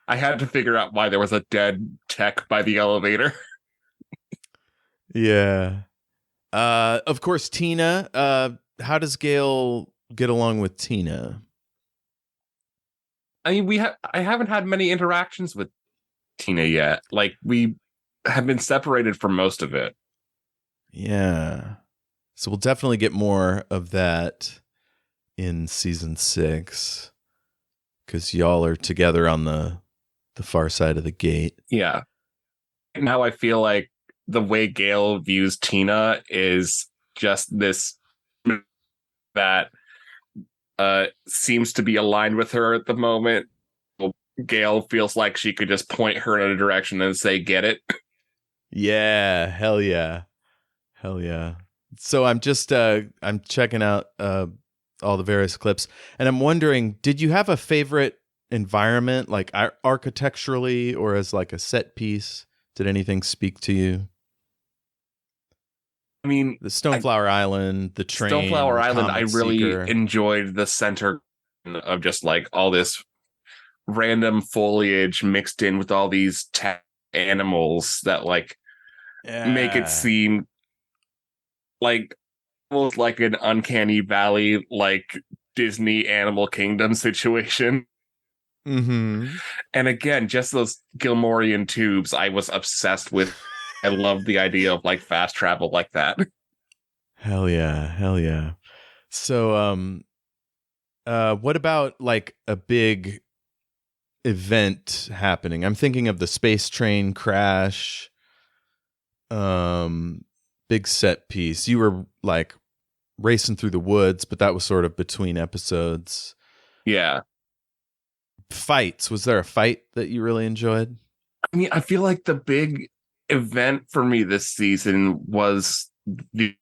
I had to figure out why there was a dead Tech by the elevator. Yeah. Of course, Tina. How does Gale get along with Tina? I mean, I haven't had many interactions with Tina yet. Like, we have been separated for most of it. Yeah. So we'll definitely get more of that in season 6, because y'all are together on the far side of the gate. Yeah. Now I feel like the way Gale views Tina is just this that seems to be aligned with her at the moment. Gale feels like she could just point her in a direction and say, "Get it." Yeah, hell yeah. Hell yeah. So I'm just I'm checking out all the various clips, and I'm wondering, did you have a favorite environment, like architecturally or as like a set piece? Did anything speak to you? I mean, The Stoneflower Island, the train, Stoneflower the Island, Comet I really Seeker. enjoyed the center of just like all this random foliage mixed in with all these animals that like make it seem like almost like an uncanny valley, like Disney Animal Kingdom situation. Mm-hmm. And again, just those Gilmorian tubes, I was obsessed with. I love the idea of like fast travel like that. Hell yeah, hell yeah. So what about like a big event happening? I'm thinking of the space train crash. Big set piece. You were like racing through the woods, but that was sort of between episodes. Yeah. Fights. Was there a fight that you really enjoyed? I mean, I feel like the big event for me this season was the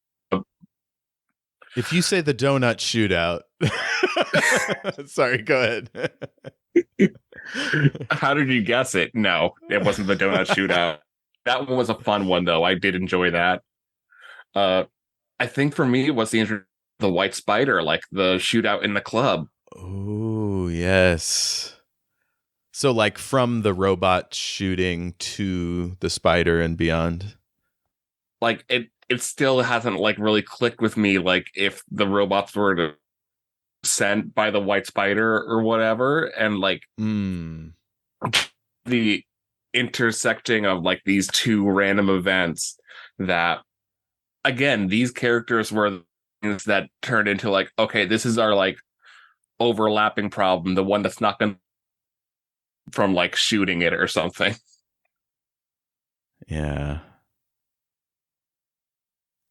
If you say the donut shootout. Sorry, go ahead. How did you guess it? No, it wasn't the donut shootout. That one was a fun one, though. I did enjoy that. I think for me, it was the White Spider, like the shootout in the club. Oh, yes. So like from the robot shooting to the spider and beyond? Like it still hasn't like really clicked with me, like if the robots were to sent by the White Spider or whatever, and like the intersecting of like these two random events that, again, these characters were things that turned into like, okay, this is our like overlapping problem, the one that's not going from like shooting it or something. Yeah.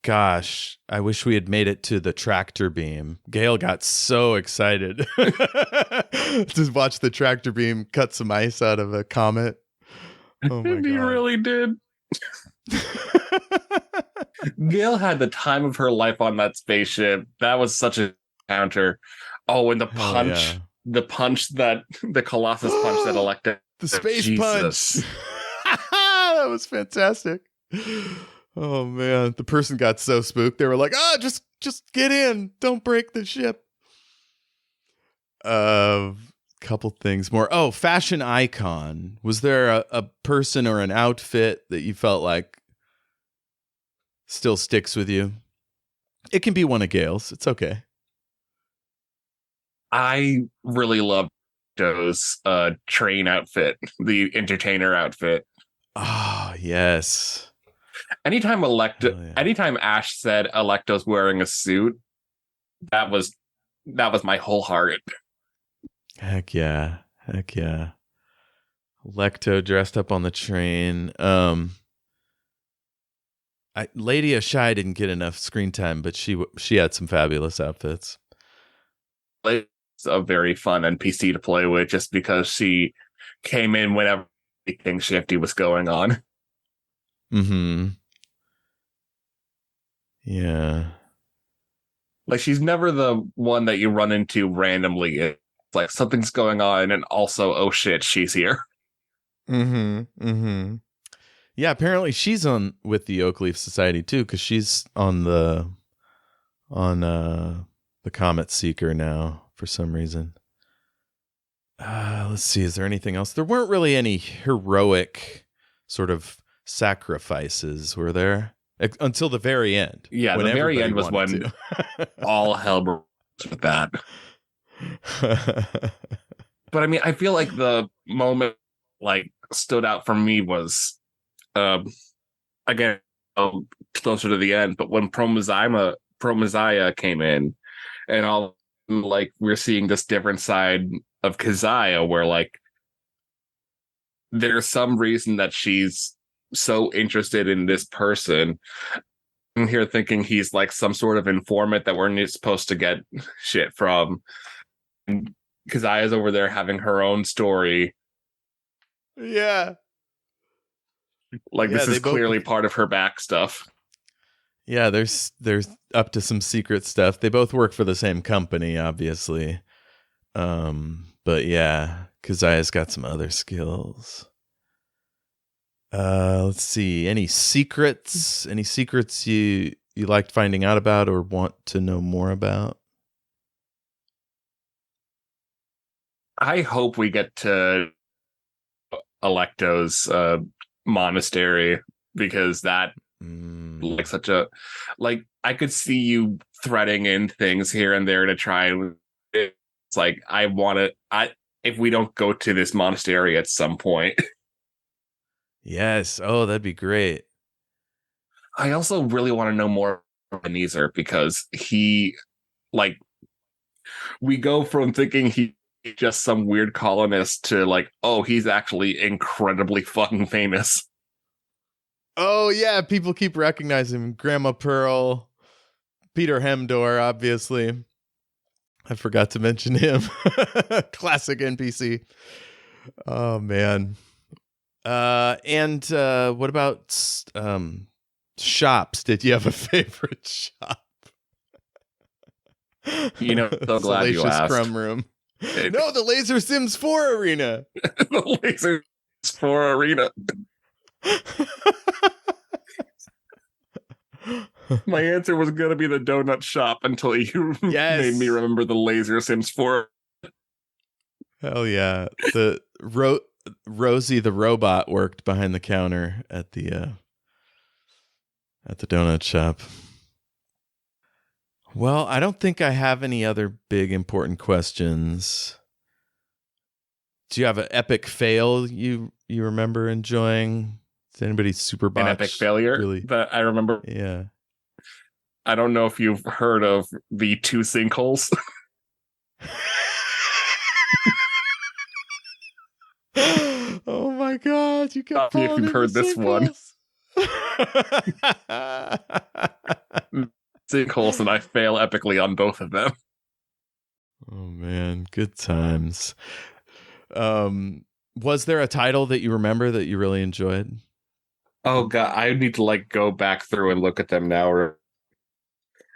Gosh, I wish we had made it to the tractor beam. Gale got so excited to watch the tractor beam cut some ice out of a comet. Oh my God. He really did. Gale had the time of her life on that spaceship. That was such a counter. Oh, and the punch, the punch that the Colossus punch that elected the space punch. That was fantastic. Oh man, the person got so spooked. They were like, "Oh, just get in. Don't break the ship." Couple things more. Oh, fashion icon. Was there a person or an outfit that you felt like still sticks with you? It can be one of Gale's. It's okay. I really love Joe's train outfit, the entertainer outfit. Oh, yes. Anytime yeah. anytime Ash said Electo's wearing a suit, that was my whole heart. Heck yeah. Lecto dressed up on the train. Lady Ashai didn't get enough screen time, but she had some fabulous outfits. It's a very fun NPC to play with, just because she came in whenever anything shifty was going on. Mm-hmm. Yeah. Like, she's never the one that you run into randomly. It's like something's going on, and also, oh shit, she's here. Mm-hmm. Yeah, apparently she's on with the Oakleaf Society too, because she's on the Comet Seeker now for some reason. Let's see, is there anything else? There weren't really any heroic sort of sacrifices, were there? Until the very end. Yeah, the very end was when all hell broke with that. But I mean, I feel like the moment like stood out for me was again closer to the end, but when Pro-Messiah came in, and all like we're seeing this different side of Keziah, where like there's some reason that she's so interested in this person. I'm here thinking he's like some sort of informant that we're supposed to get shit from. And Keziah's over there having her own story. Yeah. Like, this is clearly part of her back stuff. Yeah, there's up to some secret stuff. They both work for the same company, obviously. But yeah, Keziah's got some other skills. Let's see. Any secrets? Any secrets you liked finding out about or want to know more about? I hope we get to Electo's monastery, because that like such a like I could see you threading in things here and there to try and it's like if we don't go to this monastery at some point. Yes. Oh, that'd be great. I also really want to know more about Ebenezer, because he like we go from thinking he's just some weird colonist to like, oh, he's actually incredibly fucking famous. Oh yeah, people keep recognizing him. Grandma Pearl, Peter Hemdor, obviously. I forgot to mention him. Classic NPC. Oh man. And what about shops? Did you have a favorite shop? You know, so glad you asked. Scrum Room. No, the Laser Sims 4 arena. The Laser Sims 4 arena. My answer was going to be the donut shop until you made me remember the Laser Sims 4. Hell yeah. The Rosie the robot worked behind the counter at the donut shop. Well, I don't think I have any other big important questions. Do you have an epic fail you remember enjoying? Is anybody super botched? An epic failure really? That I remember. Yeah. I don't know if you've heard of the 2 sinkholes. Oh my god, you kept falling if you've heard this one. Sinkholes, and I fail epically on both of them. Oh man, good times. Was there a title that you remember that you really enjoyed? Oh god, I need to like go back through and look at them now,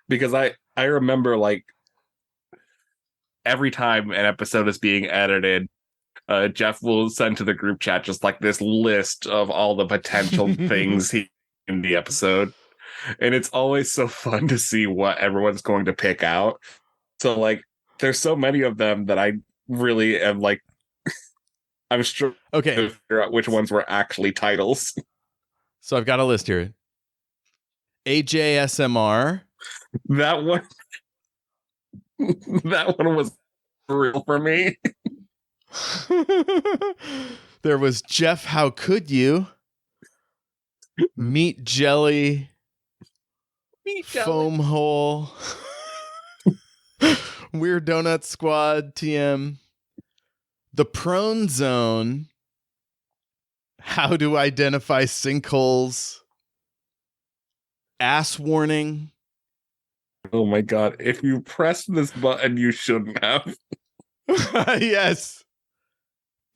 because I remember like every time an episode is being edited, Jeff will send to the group chat just like this list of all the potential things in the episode. And it's always so fun to see what everyone's going to pick out. So like, there's so many of them that I really am like, I'm struggling to figure out which ones were actually titles. So I've got a list here. AJSMR. That one was real for me. There was Jeff, How Could You? Meat jelly. Foam hole. Weird Donut Squad, TM. The Prone Zone. How to identify sinkholes. Ass warning. Oh my god. If you press this button, you shouldn't have. Yes.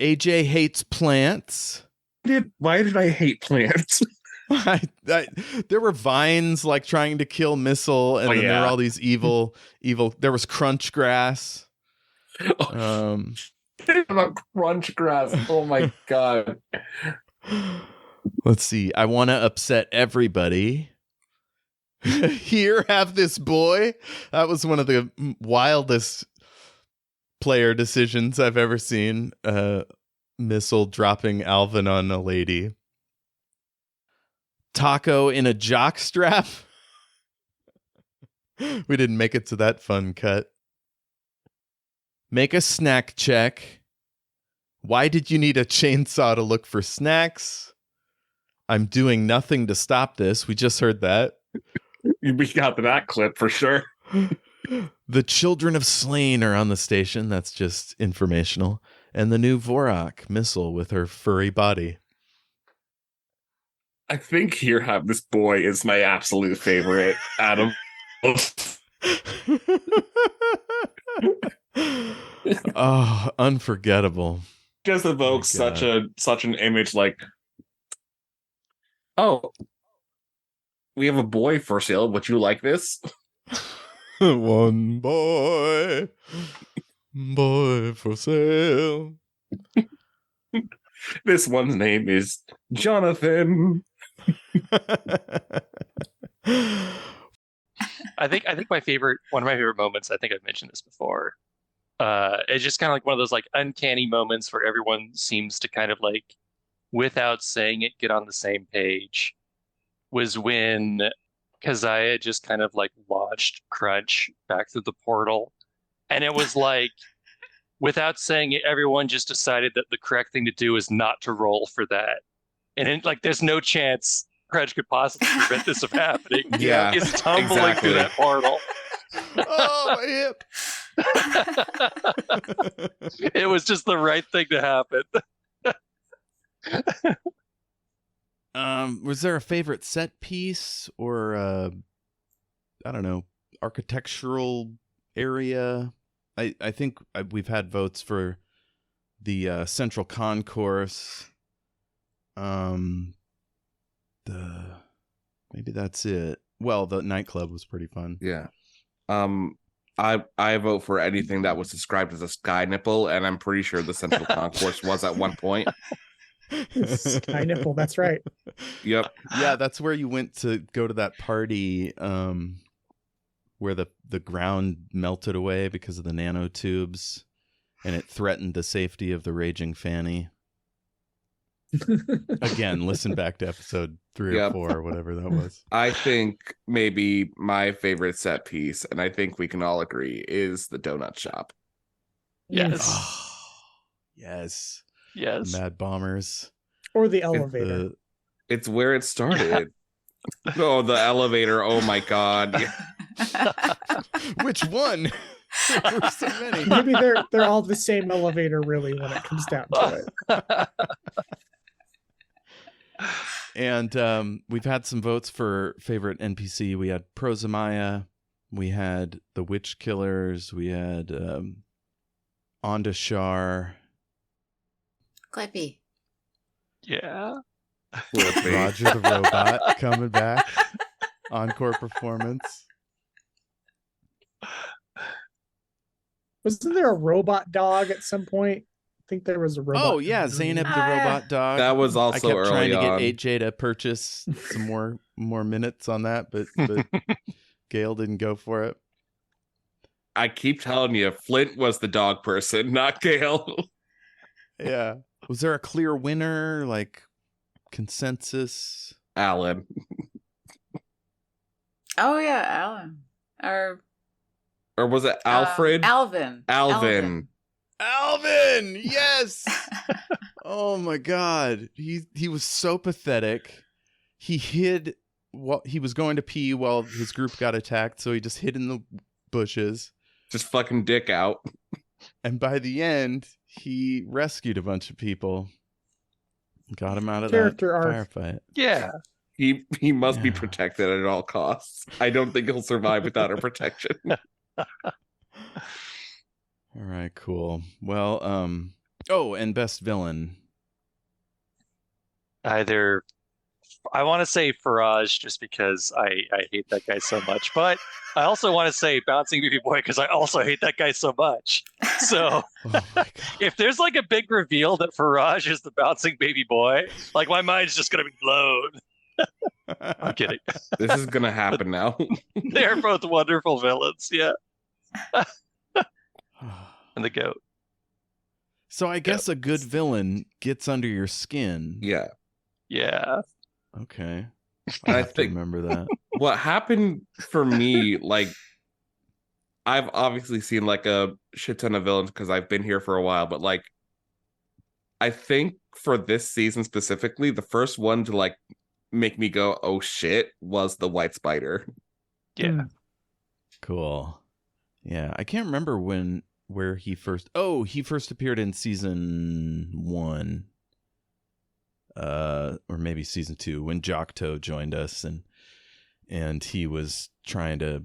AJ hates plants. Why did I hate plants? There were vines like trying to kill Missile, and then there were all these evil. There was crunch grass. About crunch grass. Oh my god. Let's see. I want to upset everybody. Here, have this boy. That was one of the wildest player decisions I've ever seen. Missile dropping Alvin on a lady. Taco in a jock strap. We didn't make it to that fun cut. Make a snack check. Why did you need a chainsaw to look for snacks? I'm doing nothing to stop this. We just heard that. We got to that clip for sure. The Children of Slain are on the station. That's just informational. And the new Vorok Missile with her furry body. I think Here Have This Boy is my absolute favorite Adam. Oh, unforgettable. Just evokes such an image like, oh, we have a boy for sale. Would you like this? One boy for sale. This one's name is Jonathan. I think one of my favorite moments, I think I've mentioned this before. It's just kind of like one of those like uncanny moments where everyone seems to kind of like, without saying it, get on the same page. Was when Keziah just kind of like launched Crunch back through the portal. And it was like, without saying it, everyone just decided that the correct thing to do is not to roll for that. And it, like, there's no chance Crunch could possibly prevent this from happening. Yeah, He's tumbling through that portal. Oh, my hip. It was just the right thing to happen. Was there a favorite set piece or I don't know, architectural area? I think we've had votes for the Central Concourse. Maybe that's it. Well, the nightclub was pretty fun. Yeah. I vote for anything that was described as a sky nipple, and I'm pretty sure the Central Concourse was at one point. Sky nipple, that's right. Yep. Yeah, that's where you went to go to that party where the ground melted away because of the nanotubes, and it threatened the safety of the raging Fanny. Again, listen back to episode 3 or 4 or whatever that was. I think maybe my favorite set piece, and I think we can all agree, is the donut shop. Yes. Oh, yes. Yes. Mad Bombers. Or the elevator. It's where it started. Oh, the elevator. Oh my god. Which one? There were so many. Maybe they're all the same elevator, really, when it comes down to it. And we've had some votes for favorite NPC. We had Prozamaya. We had the Witch Killers. We had Ondashar. Clippy. Yeah. Roger the Robot coming back. Encore performance. Wasn't there a robot dog at some point? I think there was a robot. Oh, yeah. Zainab the Robot Dog. That was also I kept early trying to on. get AJ to purchase some more minutes on that, but Gail didn't go for it. I keep telling you, Flint was the dog person, not Gail. Yeah. Was there a clear winner, like consensus? Alan. Oh yeah, Alan. Or was it Alfred? Alvin. Alvin. Yes. Oh my god. He was so pathetic. he hid while he was going to pee while his group got attacked, so he just hid in the bushes. Just fucking dick out. And by the end, he rescued a bunch of people. Got him out of Character that arc. firefight. Yeah. He must be Yeah. protected at all costs. I don't think he'll survive without our protection. All right, cool. Well, oh, and best villain. Either I want to say Faraj just because I hate that guy so much, but I also want to say Bouncing Baby Boy because I also hate that guy so much. So Oh my god. if there's like a big reveal that Faraj is the Bouncing Baby Boy, like my mind's just gonna be blown. I'm kidding. This is gonna happen now. They're both wonderful villains, yeah. And the goat. So I guess a good villain gets under your skin. Yeah. Yeah. Okay. I I have to think remember that. what happened for me, like, I've obviously seen like a shit ton of villains because I've been here for a while, but like, I think for this season specifically, the first one to like make me go, oh shit, was the White Spider. Yeah. Cool. Yeah, I can't remember where he first. Oh, he first appeared in season 1. Or maybe season 2 when Jokto joined us and he was trying to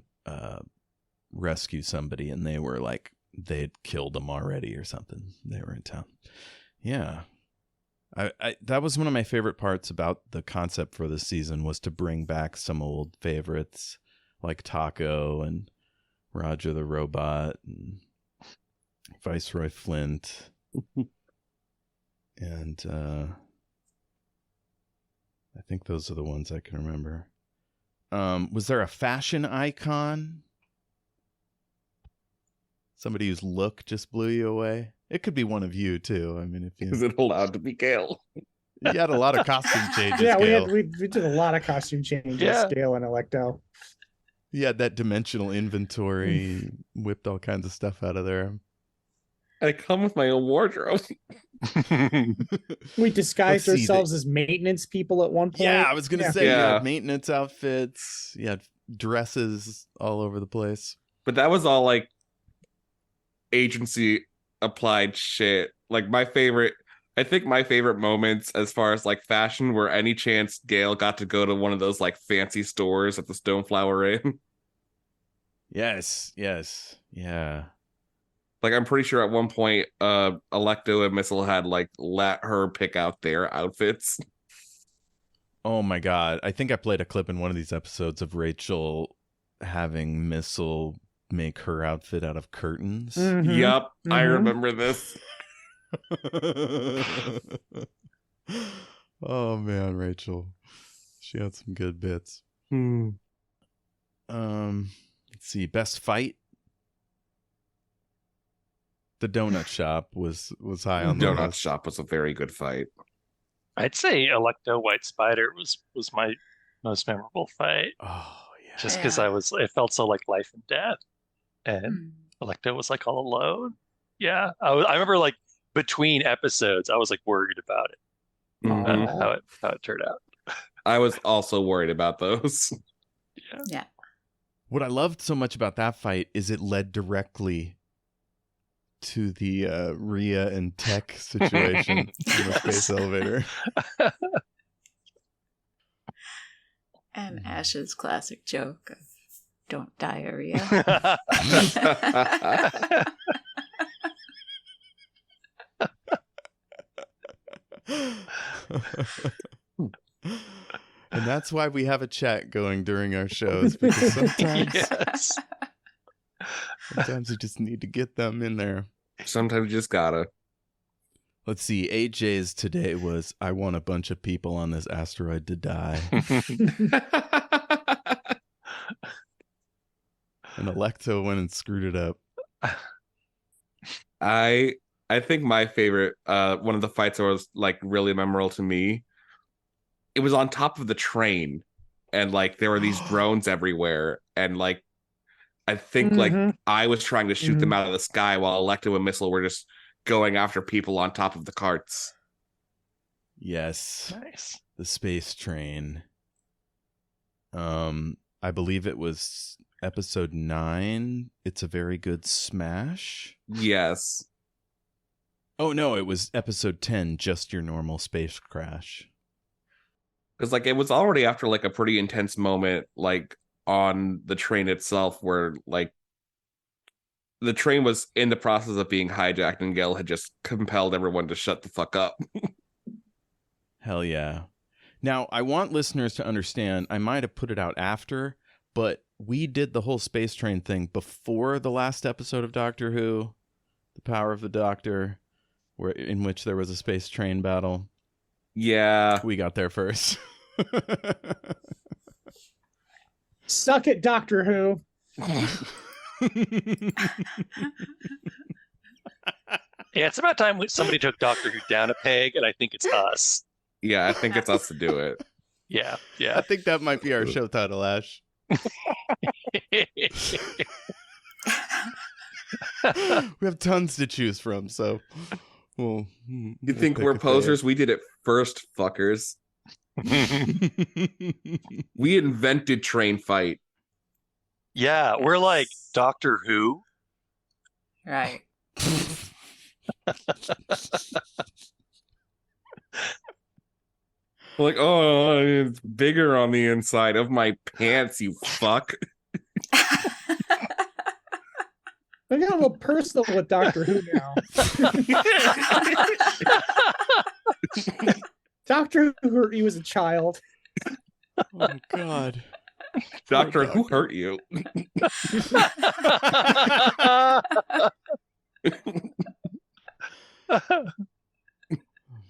rescue somebody and they were like they'd killed him already or something. They were in town. Yeah. I that was one of my favorite parts about the concept for this season was to bring back some old favorites like Taco and Roger the Robot and Viceroy Flint. And I think those are the ones I can remember. Was there a fashion icon? Somebody whose look just blew you away? It could be one of you too. I mean, if Is it allowed to be Gale? you had a lot of costume changes. Yeah, Gale. we did a lot of costume changes, Yeah. Gale and Electo. You had that dimensional inventory, whipped all kinds of stuff out of there. I come with my own wardrobe. We disguised Let's see, ourselves as maintenance people at one point. Yeah, I was gonna Yeah. say you Yeah. had maintenance outfits, you had dresses all over the place. But that was all like agency applied shit. Like I think my favorite moments as far as like fashion were any chance Gale got to go to one of those like fancy stores at the Stoneflower Inn. Yes, yeah. Like I'm pretty sure at one point Electo and Missile had like let her pick out their outfits. Oh my god. I think I played a clip in one of these episodes of Rachel having Missile make her outfit out of curtains. Mhm. Yup, I Mhm. remember this. Oh man, Rachel. She had some good bits. Let's see, best fight. The donut shop was high on the Donut list. Shop was a very good fight. I'd say Electo White Spider was my most memorable fight. Oh yeah. Just because Yeah. it felt so like life and death. And Mm. Electo was like all alone. Yeah. I remember like between episodes, I was like worried about it. Mhm. And how it turned out. I was also worried about those. Yeah. Yeah. What I loved so much about that fight is it led directly to the Rhea and Tech situation in the space elevator. And Ash's classic joke of don't diarrhea. And that's why we have a chat going during our shows, because sometimes Yes. sometimes you just need to get them in there. Sometimes you just gotta. Let's see, AJ's today was I want a bunch of people on this asteroid to die. And Electo went and screwed it up. I think my favorite one of the fights that was like really memorable to me, it was on top of the train and like there were these drones everywhere and like I think like Mhm. I was trying to shoot them out of the sky while Electo and Missile were just going after people on top of the carts. Yes, Nice. the space train. I believe it was episode 9. It's a very good smash. Yes. Oh no, it was episode 10, just your normal space crash. Because like it was already after like a pretty intense moment, like on the train itself, where like the train was in the process of being hijacked and Gale had just compelled everyone to shut the fuck up. Hell yeah. Now, I want listeners to understand, I might have put it out after, but we did the whole space train thing before the last episode of Doctor Who, The Power of the Doctor, in which there was a space train battle. Yeah. We got there first. Suck it, Doctor Who. Yeah, it's about time somebody took Doctor Who down a peg, and I think it's us. Yeah, I think it's us to do it. Yeah, I yeah. think that might be our show title, Ash. We have tons to choose from, so You think we're posers? We did it first, fuckers. We invented train fight. Yeah, we're like Doctor Who. Right. Like, oh, it's bigger on the inside of my pants, you fuck. I got a little personal with Doctor Who now. Doctor Who hurt you as a child. Oh, God. Doctor, who hurt you? Oh,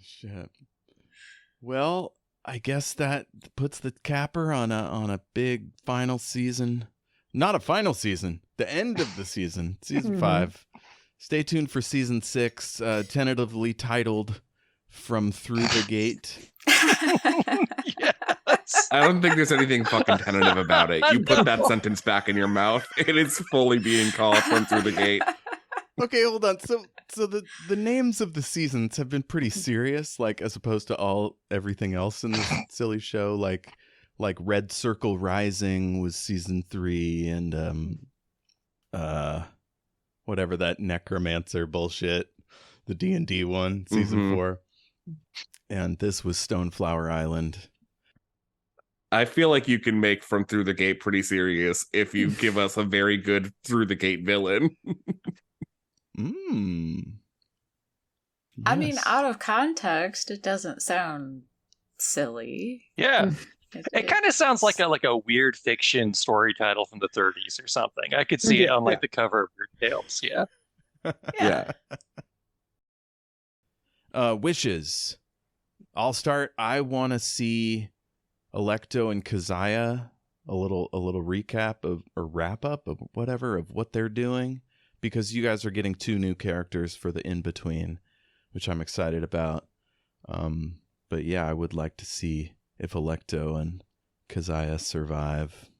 shit. Well, I guess that puts the capper on a big final season. Not a final season, the end of the season, season 5. Stay tuned for season 6, tentatively titled From Through the Gate. Yes. I don't think there's anything fucking tentative about it. You put that sentence back in your mouth, and it's fully being called From Through the Gate. Okay, hold on. So the names of the seasons have been pretty serious, like as opposed to everything else in this silly show. Like Red Circle Rising was season 3, and whatever that necromancer bullshit, the D&D one, season 4, and this was Stoneflower Island. I feel like you can make From Through the Gate pretty serious if you give us a very good Through the Gate villain. I mean, Yes. out of context, it doesn't sound silly. Yeah. It, It kind of sounds like a weird fiction story title from the 30s or something. I could see it on like the cover of Weird Tales. Yeah. Yeah. Wishes. I'll start. I want to see Electo and Keziah, a little recap of or wrap up of whatever of what they're doing, because you guys are getting 2 new characters for the in between, which I'm excited about. But yeah, I would like to see if Electo and Keziah survive.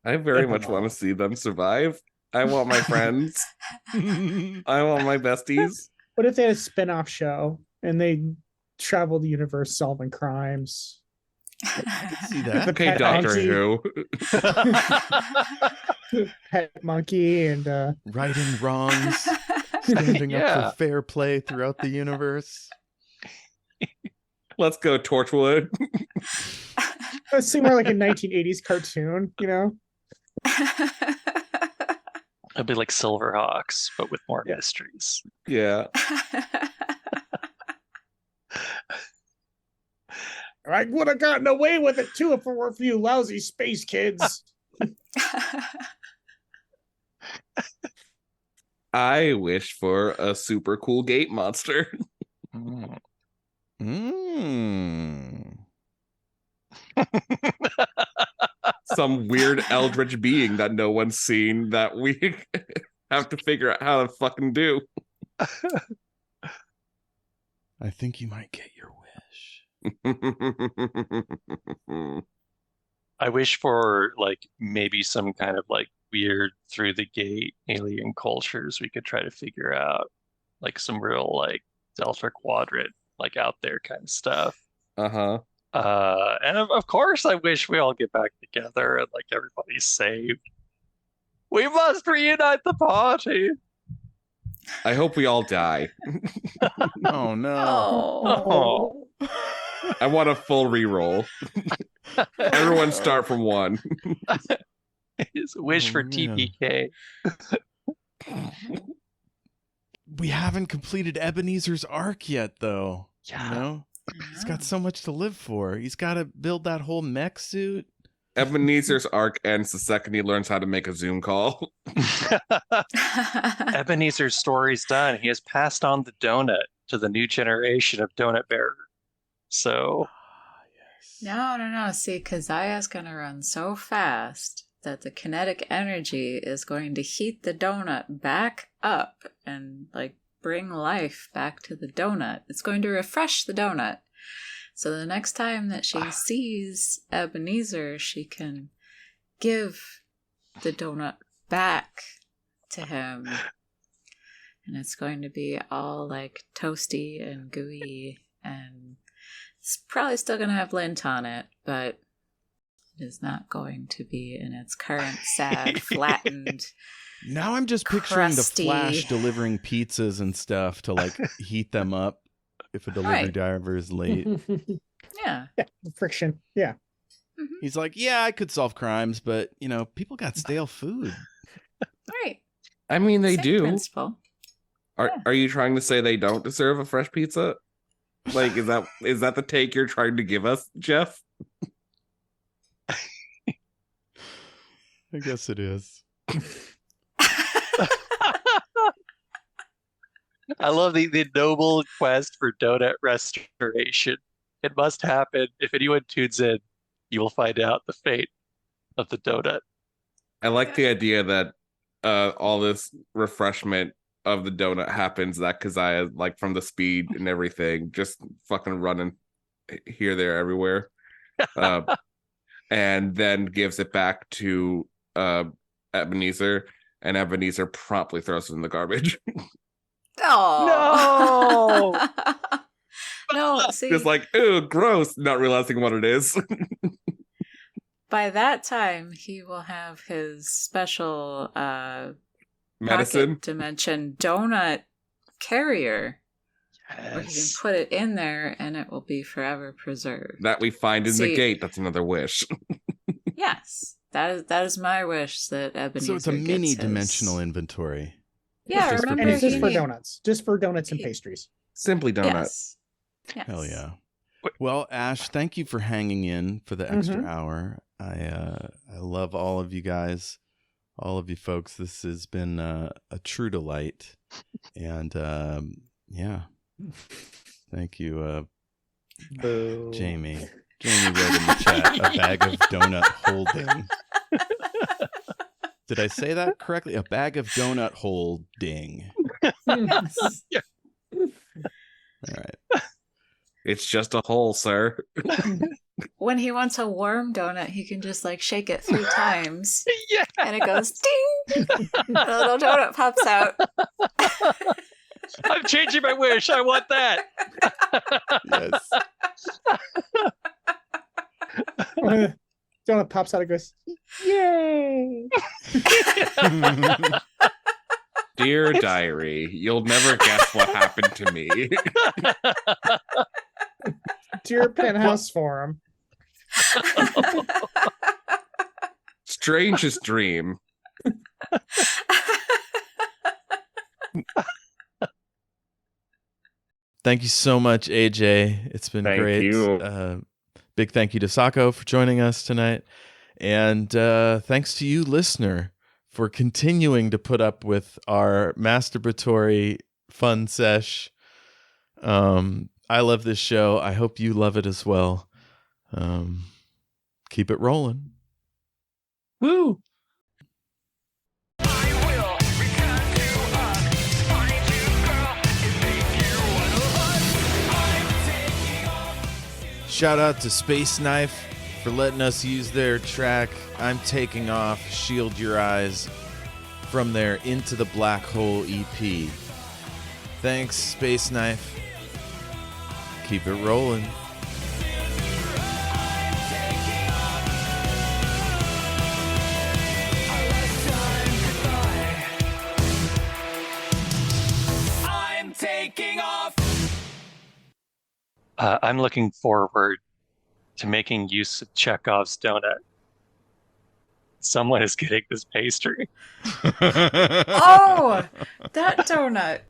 I very much want to see them survive. I want my friends. I want my besties. What if they had a spin-off show and they travel the universe solving crimes? See that? The Okay, pet Doctor monkey. Who. Pet monkey and Righting wrongs, standing up Yeah. for fair play throughout the universe. Let's go, Torchwood. it seemed more like a 1980s cartoon, you know? It'd be like Silverhawks, but with more mysteries. Yeah. I would have gotten away with it too if it were for you lousy space kids. I wish for a super cool gate monster. Some weird eldritch being that no one's seen that we have to figure out how to fucking do. I think you might get your wish. I wish for like maybe some kind of like weird through the gate alien cultures we could try to figure out, like some real like Delta Quadrant like out there kind of stuff. Uh-huh. And of course, I wish we all get back together and like everybody's saved. We must reunite the party. I hope we all die. Oh no. Oh. I want a full reroll. Everyone start from 1. It's a wish for man. TPK. We haven't completed Ebenezer's arc yet, though. Yeah. You know? He's got so much to live for. He's got to build that whole mech suit. Ebenezer's arc ends the second he learns how to make a Zoom call. Ebenezer's story's done. He has passed on the donut to the new generation of donut bearer. So No. See, Keziah's gonna run so fast that the kinetic energy is going to heat the donut back up and like bring life back to the donut. It's going to refresh the donut. So the next time that she sees Ebenezer, she can give the donut back to him. And it's going to be all like toasty and gooey, and it's probably still going to have lint on it, but it is not going to be in its current sad, flattened. Now I'm just picturing Crusty. the Flash delivering pizzas and stuff to like heat them up if a delivery Right. driver is late. Yeah. Yeah, friction. Yeah. He's like, yeah, I could solve crimes, but you know, people got stale food. Right. I mean, they Same do. principle. Are you trying to say they don't deserve a fresh pizza? Like, is that the take you're trying to give us, Jeff? I guess it is. I love the noble quest for donut restoration. It must happen. If anyone tunes in, you will find out the fate of the donut. I like the idea that all this refreshment of the donut happens that Keziah, like from the speed and everything, just fucking running here, there, everywhere. And then gives it back to Ebenezer, and Ebenezer promptly throws it in the garbage. Oh no! See, Just like, ooh, gross, not realizing what it is. by that time he will have his special Medicine. pocket dimension donut carrier, where he can Yes. put it in there and it will be forever preserved. That we find in the See- gate. That's another wish. Yes, that is my wish, that Ebenezer So it's a gets mini his- dimensional inventory. Yeah, just for remember And it's just he for need- donuts. Just for donuts and pastries. Simply donut. Yes. Yes. Hell yeah. Wait. Well, Ash, thank you for hanging in for the extra hour. I love all of you guys, all of you folks. This has been a true delight. And yeah. Thank you, Boo. Jayme. Jayme wrote in the chat, a bag of donut holding. Did I say that correctly? A bag of donut holding. Yes. All right. It's just a hole, sir. When he wants a warm donut, he can just like shake it 3 times Yeah. and it goes ding. And a little donut pops out. I'm changing my wish. I want that. Yes. Donut pops out and goes, yay! Dear diary, you'll never guess what happened to me. Dear Penthouse Forum. Strangest dream. Thank you so much, AJ. It's been Thank great. you. Big thank you to Sako for joining us tonight. And thanks to you, listener, for continuing to put up with our masturbatory fun sesh. I love this show. I hope you love it as well. Keep it rolling. Woo! Shout out to Space Knife for letting us use their track, I'm Taking Off, Shield Your Eyes, from their Into the Black Hole EP. Thanks, Space Knife. Keep it rolling. I'm looking forward to making use of Chekhov's donut. Someone is getting this pastry. Oh, that donut.